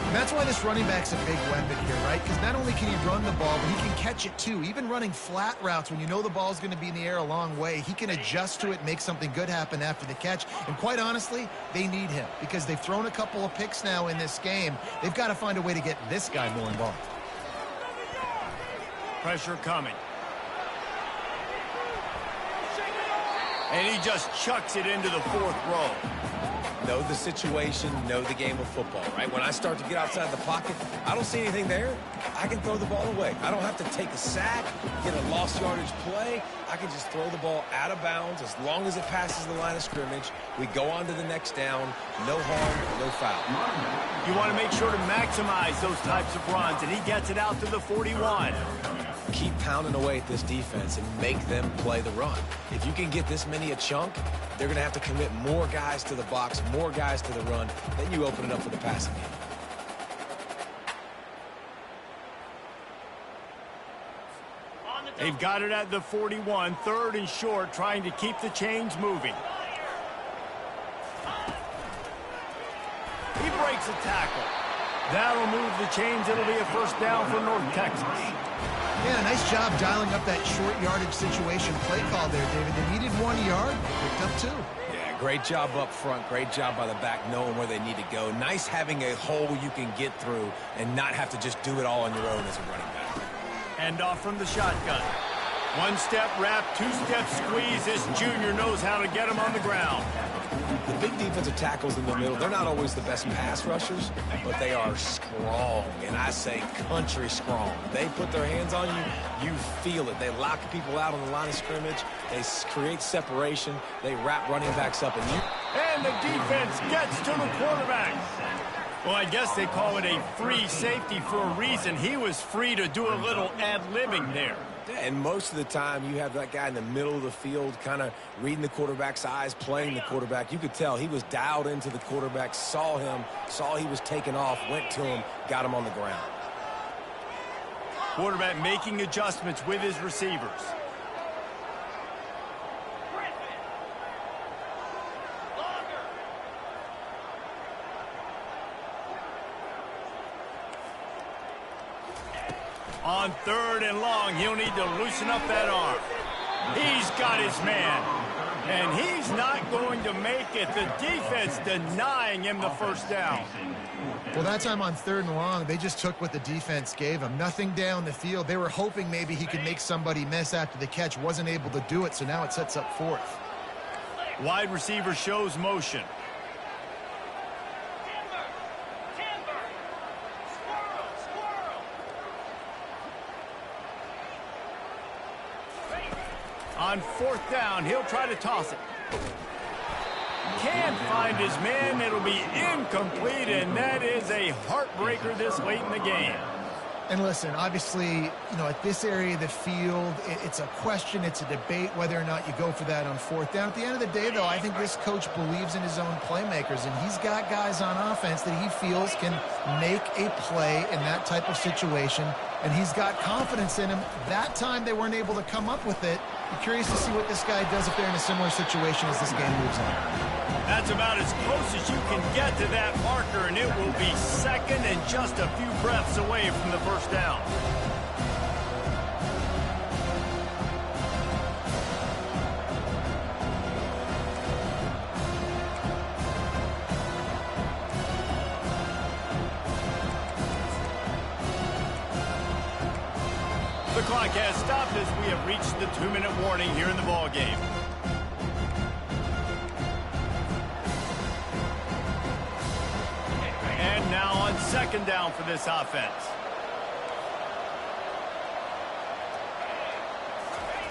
And that's why this running back's a big weapon here, right? Because not only can he run the ball, but he can catch it too. Even running flat routes when you know the ball's going to be in the air a long way, he can adjust to it, make something good happen after the catch. And quite honestly, they need him because they've thrown a couple of picks now in this game. They've got to find a way to get this guy more involved. Pressure coming. And he just chucks it into the 4th row. Know the situation, know the game of football, right? When I start to get outside the pocket, I don't see anything there. I can throw the ball away. I don't have to take a sack, get a lost yardage play. I can just throw the ball out of bounds as long as it passes the line of scrimmage. We go on to the next down. No harm, no foul. You want to make sure to maximize those types of runs, and he gets it out to the 41. Keep pounding away at this defense and make them play the run. If you can get this many a chunk, they're going to have to commit more guys to the box, more guys to the run. Then you open it up for the passing game. They've got it at the 41, 3rd and short, trying to keep the chains moving. He breaks a tackle. That'll move the chains. It'll be a 1st down for North Texas. Yeah, nice job dialing up that short yardage situation play call there, David. They needed 1 yard. They picked up 2. Yeah, great job up front. Great job by the back knowing where they need to go. Nice having a hole you can get through and not have to just do it all on your own as a running back. Hand off from the shotgun. 1-step wrap, 2-step squeeze. This junior knows how to get him on the ground. The big defensive tackles in the middle, they're not always the best pass rushers, but they are strong, and I say country strong. They put their hands on you, you feel it. They lock people out on the line of scrimmage. They create separation. They wrap running backs up. And the defense gets to the quarterback. Well, I guess they call it a free safety for a reason. He was free to do a little ad-libbing there. And most of the time, you have that guy in the middle of the field kind of reading the quarterback's eyes, playing the quarterback. You could tell he was dialed into the quarterback, saw him, saw he was taking off, went to him, got him on the ground. Quarterback making adjustments with his receivers. On 3rd and long, he'll need to loosen up that arm. He's got his man, and he's not going to make it. The defense denying him the 1st down. Well, that time on 3rd and long, they just took what the defense gave him. Nothing down the field. They were hoping maybe he could make somebody miss after the catch. Wasn't able to do it, so now it sets up 4th. Wide receiver shows motion. On 4th down, he'll try to toss it. Can't find his man. It'll be incomplete, and that is a heartbreaker this late in the game. And listen, obviously, you know, at this area of the field, it's a question, it's a debate whether or not you go for that on 4th down. At the end of the day, though, I think this coach believes in his own playmakers, and he's got guys on offense that he feels can make a play in that type of situation, and he's got confidence in him. That time they weren't able to come up with it. Be curious to see what this guy does if they're in a similar situation as this game moves on. That's about as close as you can get to that marker, and it will be 2nd and just a few breaths away from the 1st down. The clock has stopped as we have reached the 2-minute warning here in the ballgame. And now on 2nd down for this offense.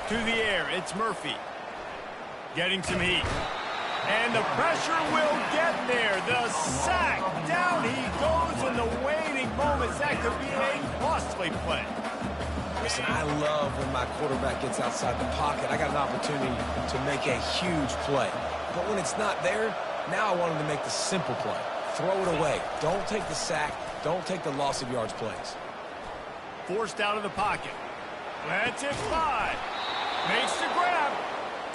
To the air, it's Murphy. Getting some heat. And the pressure will get there. The sack. Down he goes in the waiting moments. That could be a costly play. Listen, I love when my quarterback gets outside the pocket. I got an opportunity to make a huge play. But when it's not there, now I want him to make the simple play. Throw it away. Don't take the sack. Don't take the loss of yards plays. Forced out of the pocket. That's it, 5. Makes the grab.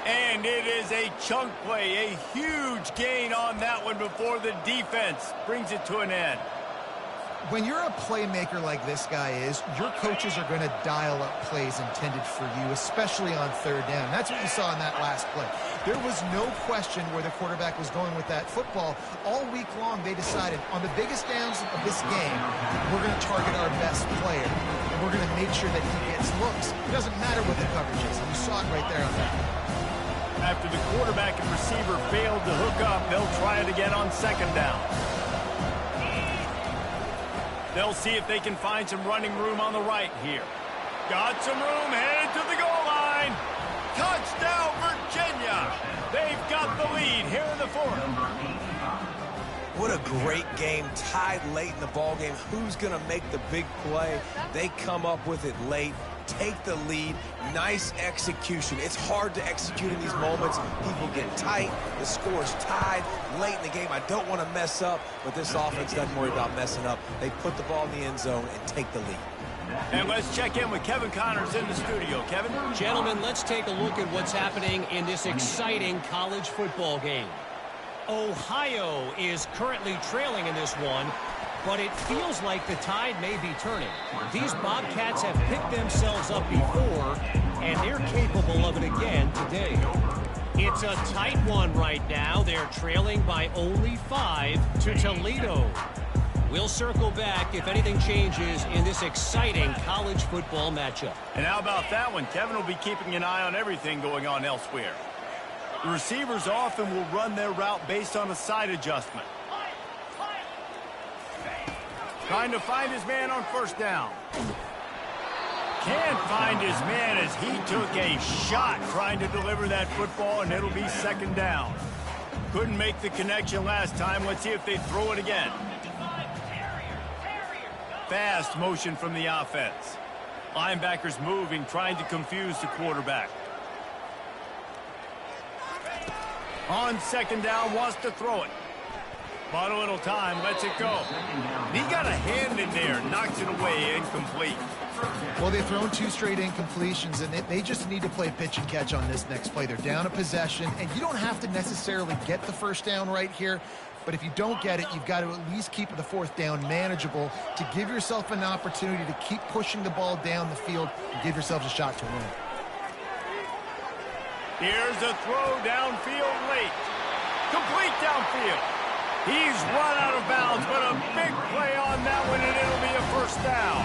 And it is a chunk play. A huge gain on that one before the defense brings it to an end. When you're a playmaker like this guy is, your coaches are going to dial up plays intended for you, especially on 3rd down. That's what you saw in that last play. There was no question where the quarterback was going with that football. All week long, they decided on the biggest downs of this game, we're going to target our best player. And we're going to make sure that he gets looks. It doesn't matter what the coverage is. You saw it right there on that. After the quarterback and receiver failed to hook up, they'll try it again on second down. They'll see if they can find some running room on the right here. Got some room, headed to the goal line. Touchdown, Virginia! They've got the lead here in the fourth. What a great game, tied late in the ball game. Who's going to make the big play? They come up with it late, take the lead. Nice execution. It's hard to execute in these moments. People get tight. The score's tied late in the game. I don't want to mess up, but this offense doesn't worry about messing up. They put the ball in the end zone and take the lead. And let's check in with Kevin Connors in the studio. Kevin? Gentlemen, let's take a look at what's happening in this exciting college football game. Ohio is currently trailing in this one, but it feels like the tide may be turning. These Bobcats have picked themselves up before, and they're capable of it again today. It's a tight one right now. They're trailing by only 5 to Toledo. We'll circle back if anything changes in this exciting college football matchup. And how about that one? Kevin will be keeping an eye on everything going on elsewhere. The receivers often will run their route based on a side adjustment. Trying to find his man on first down. Can't find his man as he took a shot trying to deliver that football, and it'll be second down. Couldn't make the connection last time. Let's see if they throw it again. Fast motion from the offense. Linebackers moving, trying to confuse the quarterback. On second down, wants to throw it. Bought a little time, lets it go. He got a hand in there, knocks it away, incomplete. Well, they've thrown 2 straight incompletions, and they just need to play pitch and catch on this next play. They're down a possession, and you don't have to necessarily get the first down right here, but if you don't get it, you've got to at least keep the fourth down manageable to give yourself an opportunity to keep pushing the ball down the field and give yourselves a shot to win. Here's a throw downfield late. Complete downfield. He's run out of bounds, but a big play on that one, and it'll be a first down.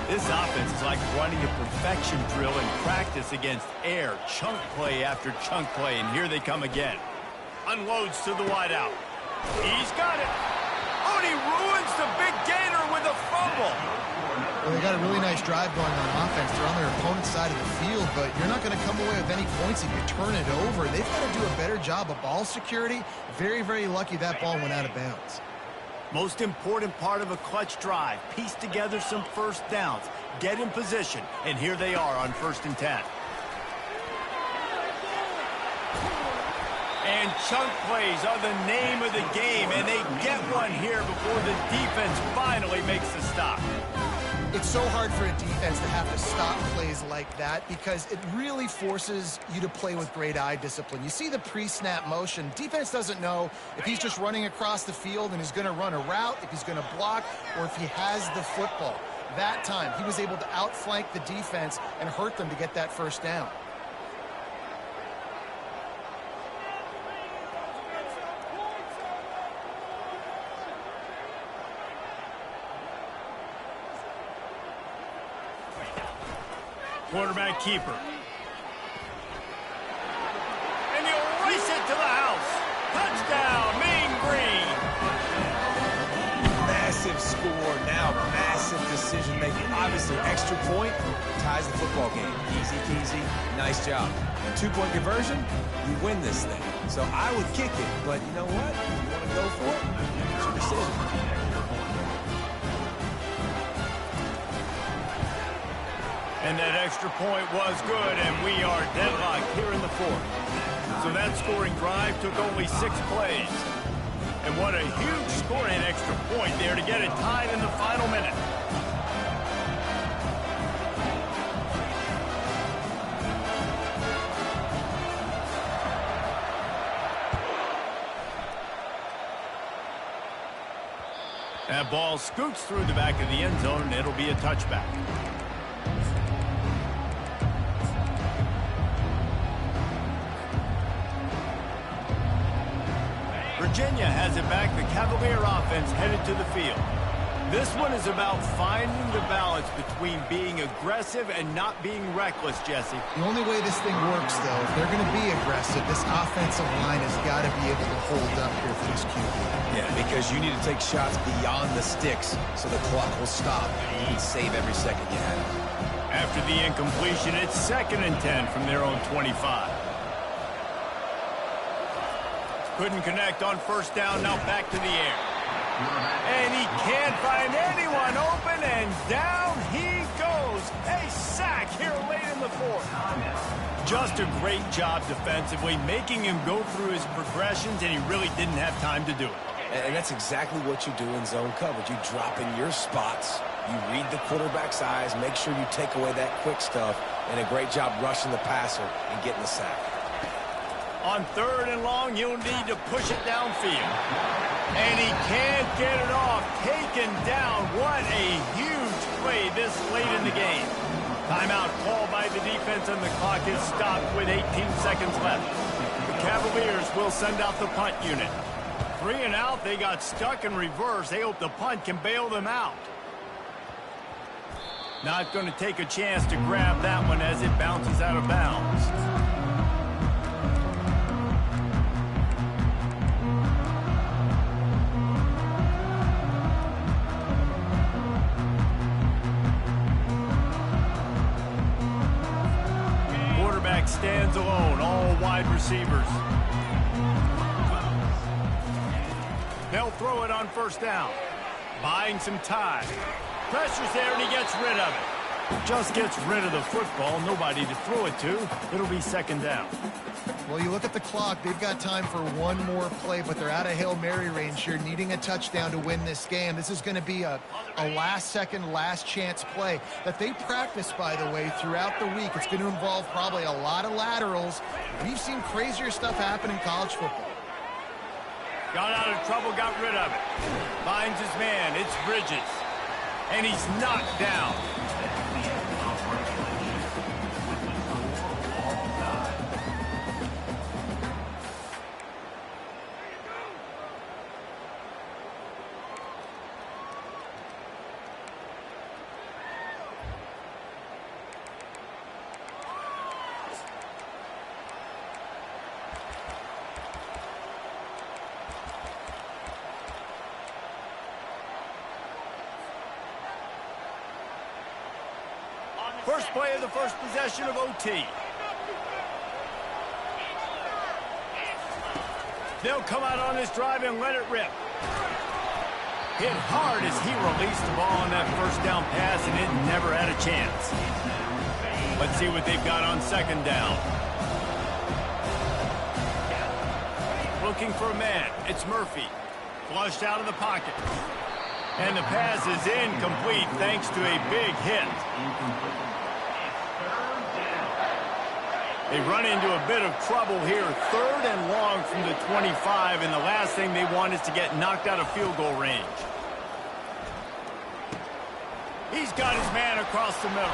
This offense is like running a perfection drill in practice against air. Chunk play after chunk play, and here they come again. Unloads to the wideout. He's got it. Oh, and he ruins the big gainer with a fumble. Well, they got a really nice drive going on offense. They're on their opponent's side of the field, but you're not going to come away with any points if you turn it over. They've got to do a better job of ball security. Very, very lucky that ball went out of bounds. Most important part of a clutch drive. Piece together some first downs. Get in position. And here they are on 1st and 10. And chunk plays are the name of the game, and they get one here before the defense finally makes the stop. It's so hard for a defense to have to stop plays like that because it really forces you to play with great eye discipline. You see the pre-snap motion. Defense doesn't know if he's just running across the field and is going to run a route, if he's going to block, or if he has the football. That time, he was able to outflank the defense and hurt them to get that first down. Quarterback keeper. And he'll race it to the house. Touchdown, Mean Green. Massive score, now massive decision-making. Obviously, extra point ties the football game. Easy peasy, nice job. A 2-point conversion, you win this thing. So I would kick it, but you know what? If you want to go for it, it's your decision. And that extra point was good, and we are deadlocked here in the fourth. So that scoring drive took only 6 plays. And what a huge scoring extra point there to get it tied in the final minute. That ball scoots through the back of the end zone, and it'll be a touchback. Virginia has it back. The Cavalier offense headed to the field. This one is about finding the balance between being aggressive and not being reckless, Jesse. The only way this thing works, though, if they're going to be aggressive, this offensive line has got to be able to hold up here for this QB. Yeah, because you need to take shots beyond the sticks so the clock will stop and save every second you have. After the incompletion, it's 2nd and 10 from their own 25. Couldn't connect on 1st down, now back to the air. And he can't find anyone open, and down he goes. A sack here late in the 4th. Just a great job defensively, making him go through his progressions, and he really didn't have time to do it. And that's exactly what you do in zone coverage. You drop in your spots, you read the quarterback's eyes, make sure you take away that quick stuff, and a great job rushing the passer and getting the sack. On 3rd and long, you'll need to push it downfield. And he can't get it off. Taken down. What a huge play this late in the game. Timeout called by the defense, and the clock is stopped with 18 seconds left. The Cavaliers will send out the punt unit. 3 and out. They got stuck in reverse. They hope the punt can bail them out. Not going to take a chance to grab that one as it bounces out of bounds. Stands alone, all wide receivers. They'll throw it on 1st down. Buying some time. Pressure's there and he gets rid of it. Just gets rid of the football. Nobody to throw it to. It'll be 2nd down. Well, you look at the clock. They've got time for one more play, but they're out of Hail Mary range here, needing a touchdown to win this game. This is going to be a last-second, last-chance play that they practice, by the way, throughout the week. It's going to involve probably a lot of laterals. We've seen crazier stuff happen in college football. Got out of trouble, got rid of it. Finds his man. It's Bridges. And he's knocked down. First play of the first possession of OT. They'll come out on this drive and let it rip. Hit hard as he released the ball on that 1st down pass, and it never had a chance. Let's see what they've got on 2nd down. Looking for a man. It's Murphy. Flushed out of the pocket. And the pass is incomplete thanks to a big hit. They run into a bit of trouble here. 3rd and long from the 25, and the last thing they want is to get knocked out of field goal range. He's got his man across the middle.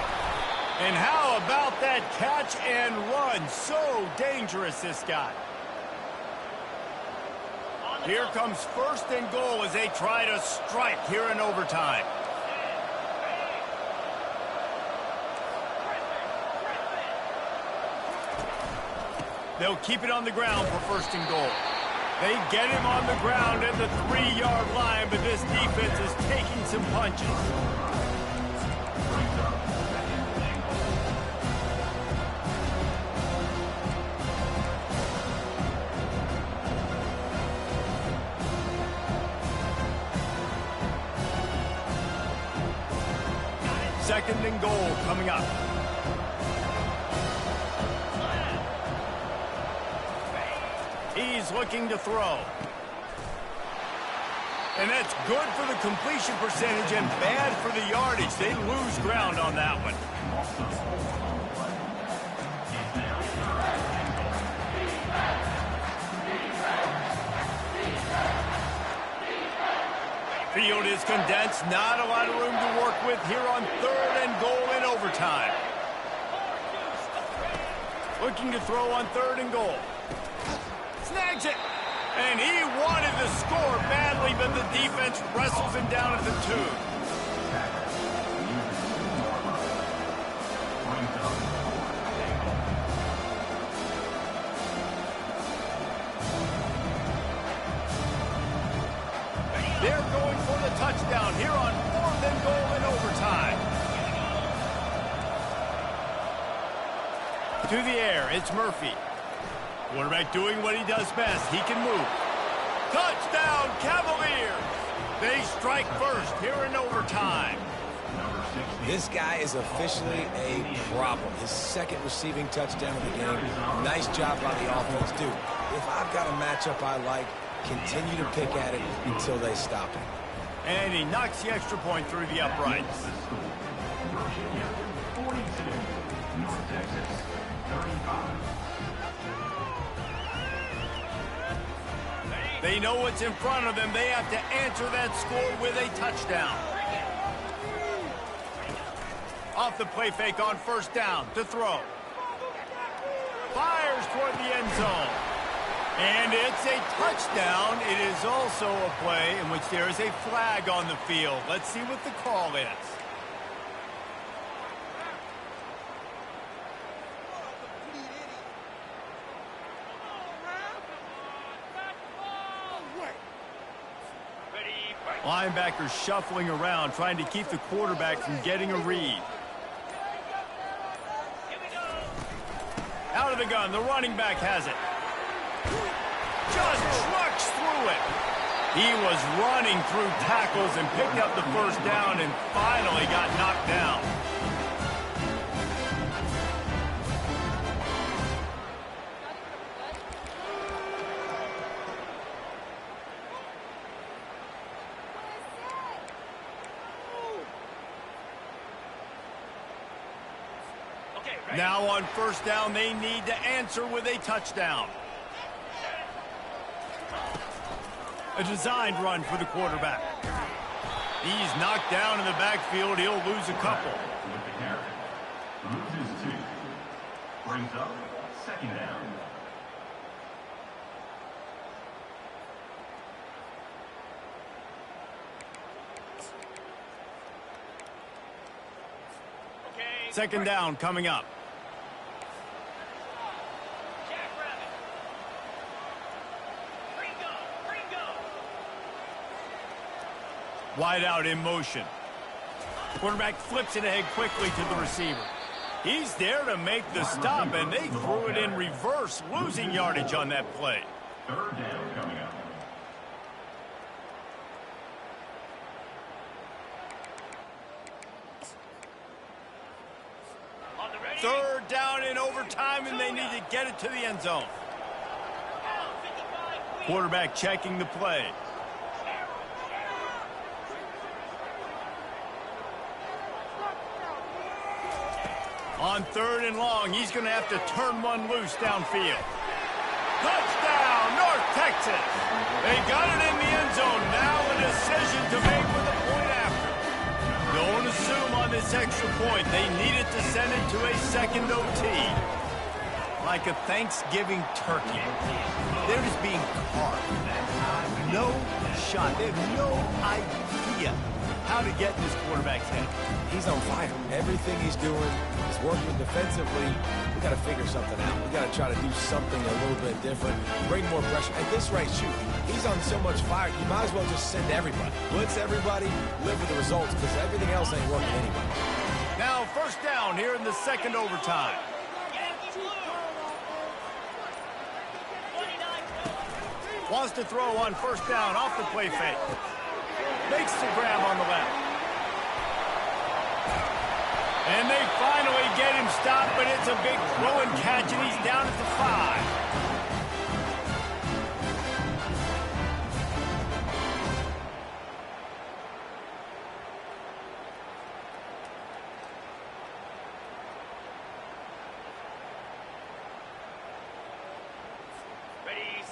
And how about that catch and run? So dangerous, this guy. Here comes 1st and goal as they try to strike here in overtime. They'll keep it on the ground for 1st and goal. They get him on the ground at the 3-yard line, but this defense is taking some punches. Second and goal coming up. He's looking to throw. And that's good for the completion percentage and bad for the yardage. They lose ground on that one. Field is condensed. Not a lot of room to work with here on 3rd and goal in overtime. Looking to throw on 3rd and goal. Snags it. And he wanted to score badly, but the defense wrestles him down at the 2. touchdown here on 4th and goal in overtime. To the air, it's Murphy. Quarterback doing what he does best. He can move. Touchdown, Cavaliers! They strike first here in overtime. This guy is officially a problem. His second receiving touchdown of the game. Nice job by the offense. Dude, if I've got a matchup I like, continue to pick at it until they stop it. And he knocks the extra point through the uprights. Virginia, 42. North Texas, 35. They know what's in front of them. They have to answer that score with a touchdown. Off the play fake on first down to throw. Fires toward the end zone. And it's a touchdown. It is also a play in which there is a flag on the field. Let's see what the call is. Linebackers shuffling around, trying to keep the quarterback from getting a read. Out of the gun, the running back has it. Just trucks through it. He was running through tackles and picked up the first down and finally got knocked down. Now on first down, they need to answer with a touchdown. A designed run for the quarterback. He's knocked down in the backfield. He'll lose a couple. With the carry. Loses 2. Brings up second down. Second down coming up. Wide out in motion. Quarterback flips it ahead quickly to the receiver. He's there to make the stop, and they threw it in reverse, losing yardage on that play. Third down coming up. Third down in overtime, and they need to get it to the end zone. Quarterback checking the play. On third and long, he's going to have to turn one loose downfield. Touchdown, North Texas. They got it in the end zone. Now a decision to make with a point after. Don't assume on this extra point. They needed to send it to a second OT. Like a Thanksgiving turkey. They're just being carved. No shot. They have no idea how to get in this quarterback's head. He's on fire. Everything he's doing is working defensively. We got to figure something out. We got to try to do something a little bit different. Bring more pressure. At this rate, shoot, he's on so much fire, you might as well just send everybody. Blitz everybody, live with the results, because everything else ain't working anyway. Now first down here in the second overtime. Wants to throw on first down off the play fake. Makes the grab on the left. And they finally get him stopped, but it's a big throw and catch, and he's down at the 5.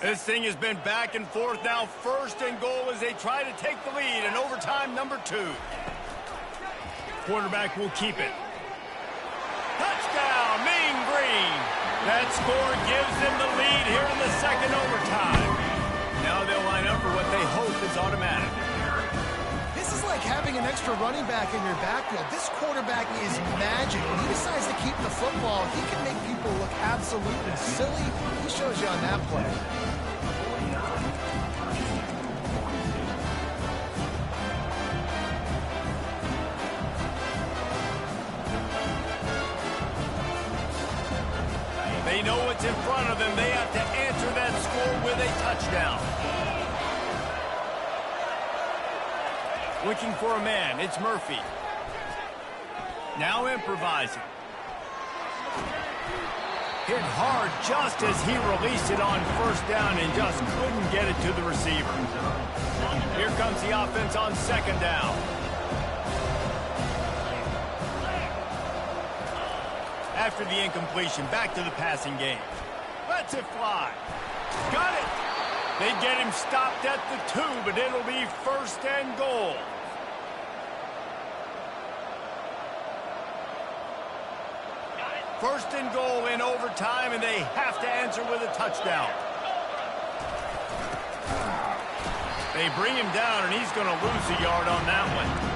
This thing has been back and forth now. First and goal as they try to take the lead in overtime number 2. Quarterback will keep it. Touchdown, Mean Green. That score gives them the lead here in the second overtime. Now they'll line up for what they hope is automatic. This is like having an extra running back in your backfield. This quarterback is magic. When he decides to keep the football, he can make people look absolutely silly. He shows you on that play. that's in front of them. They have to answer that score with a touchdown. Looking for a man, it's Murphy. Now improvising. Hit hard just as he released it on first down and just couldn't get it to the receiver. Here comes the offense on second down. After the incompletion, back to the passing game. Lets it fly. Got it. They get him stopped at the 2, but it'll be first and goal. First and goal in overtime, and they have to answer with a touchdown. They bring him down, and he's going to lose a yard on that one.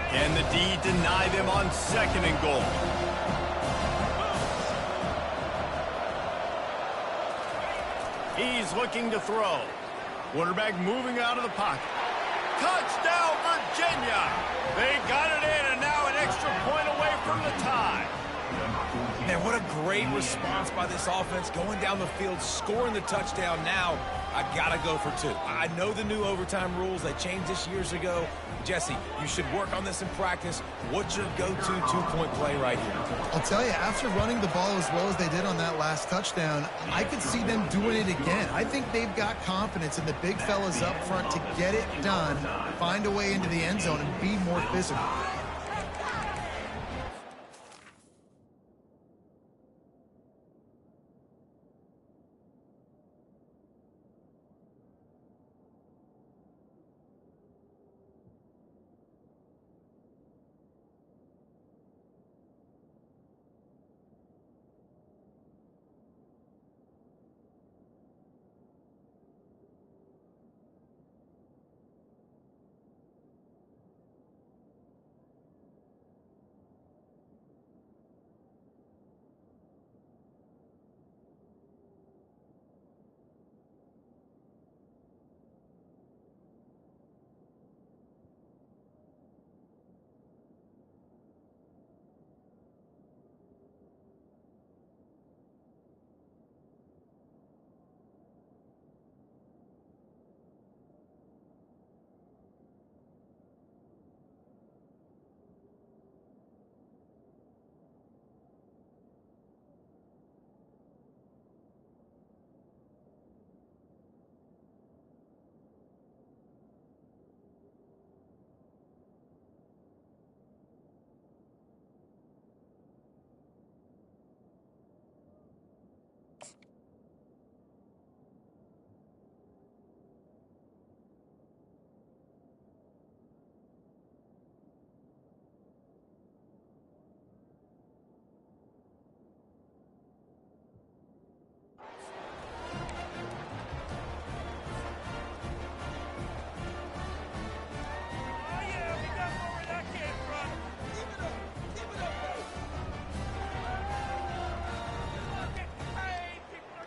Can the D deny them on second and goal? He's looking to throw. Quarterback moving out of the pocket. Touchdown, Virginia! They got it in, and now an extra point away from the tie. Man, what a great response by this offense, going down the field, scoring the touchdown. Now, I gotta go for 2. I know the new overtime rules, they changed this years ago. Jesse, you should work on this in practice. What's your go-to two-point play right here? I'll tell you, after running the ball as well as they did on that last touchdown, I could see them doing it again. I think they've got confidence in the big fellas up front to get it done, find a way into the end zone, and be more physical.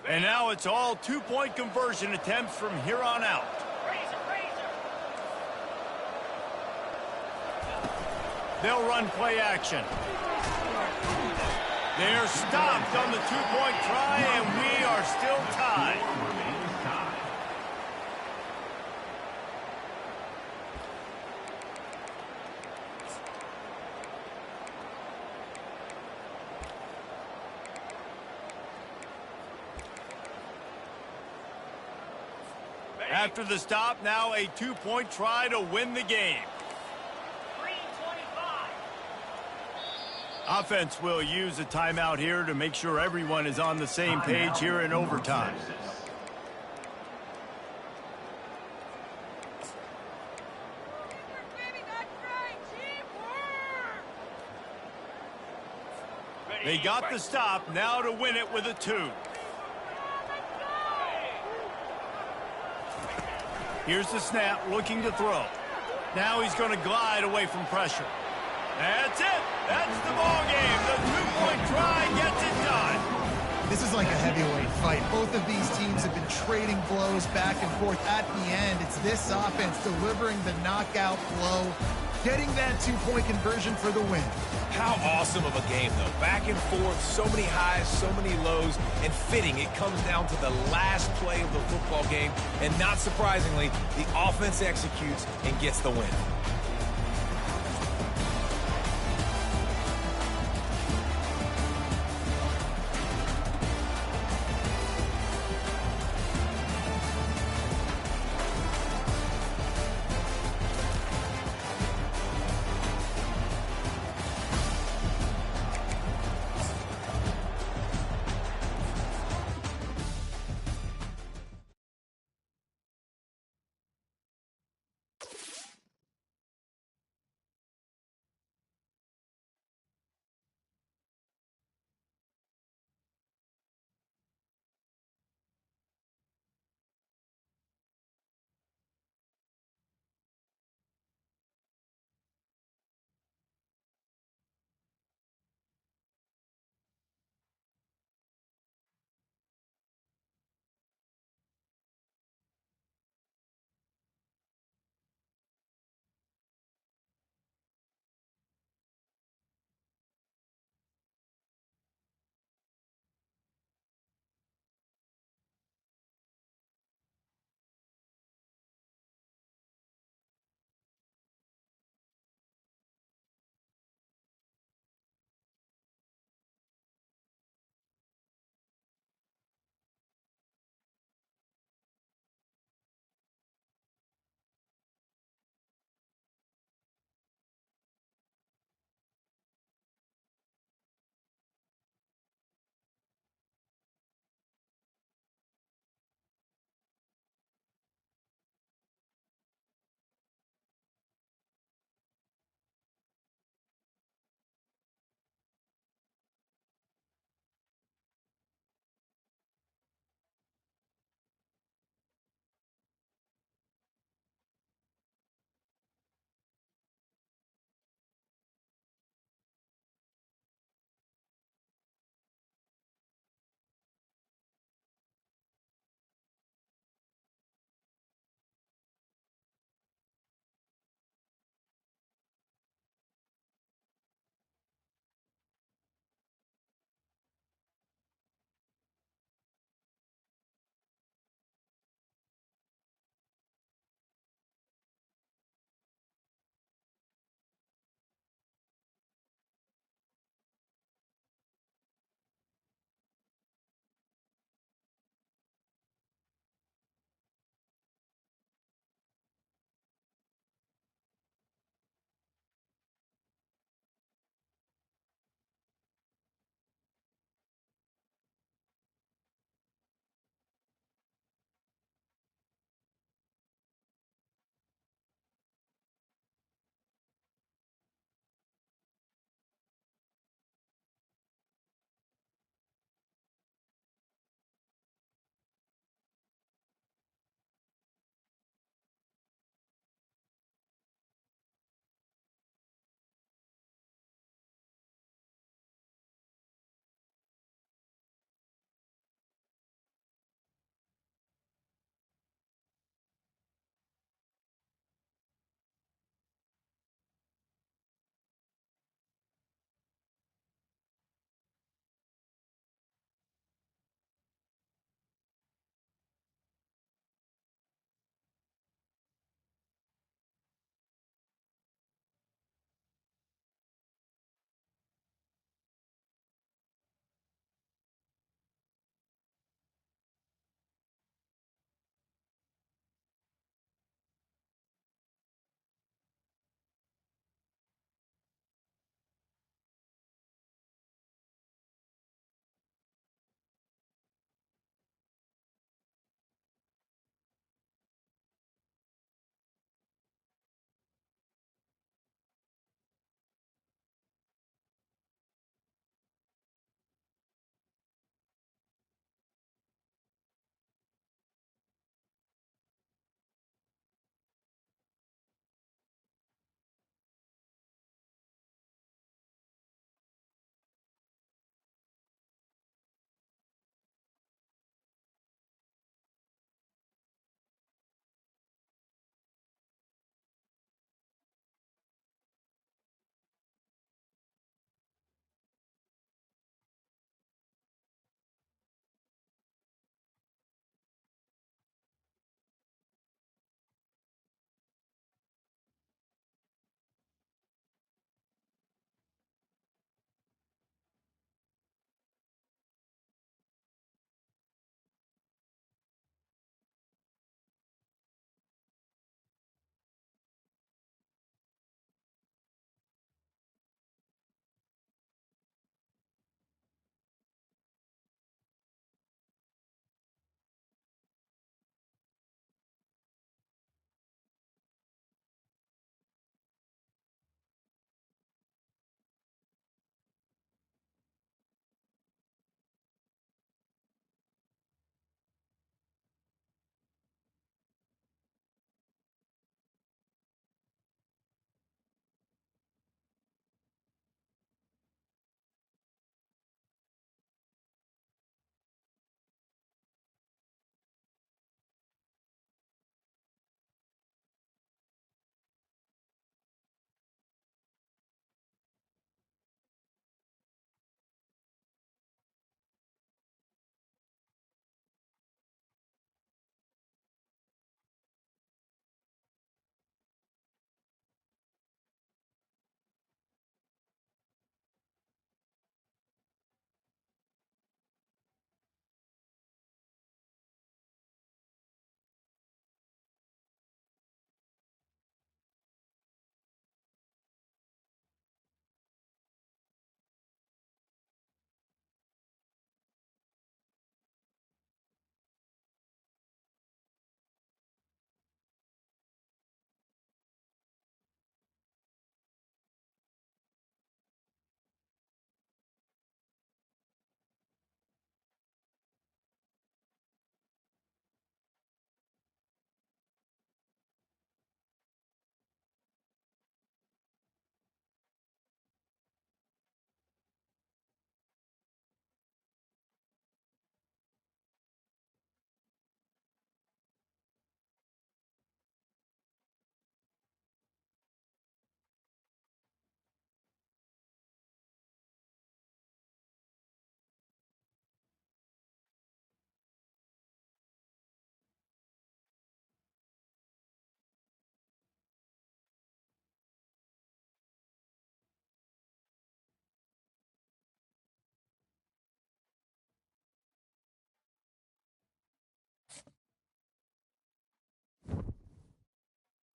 And now it's all two-point conversion attempts from here on out. They'll run play action. They're stopped on the two-point try, and we are still tied. After the stop, now a two-point try to win the game. Offense will use a timeout here to make sure everyone is on the same page here in overtime. They got the stop, now to win it with a 2. Here's the snap, looking to throw. Now he's going to glide away from pressure. That's it. That's the ball game. The two-point try gets it done. This is like a heavyweight fight. Both of these teams have been trading blows back and forth. At the end, it's this offense delivering the knockout blow. getting that two-point conversion for the win. How awesome of a game, though. Back and forth, so many highs, so many lows, and fitting. It comes down to the last play of the football game, and not surprisingly, the offense executes and gets the win.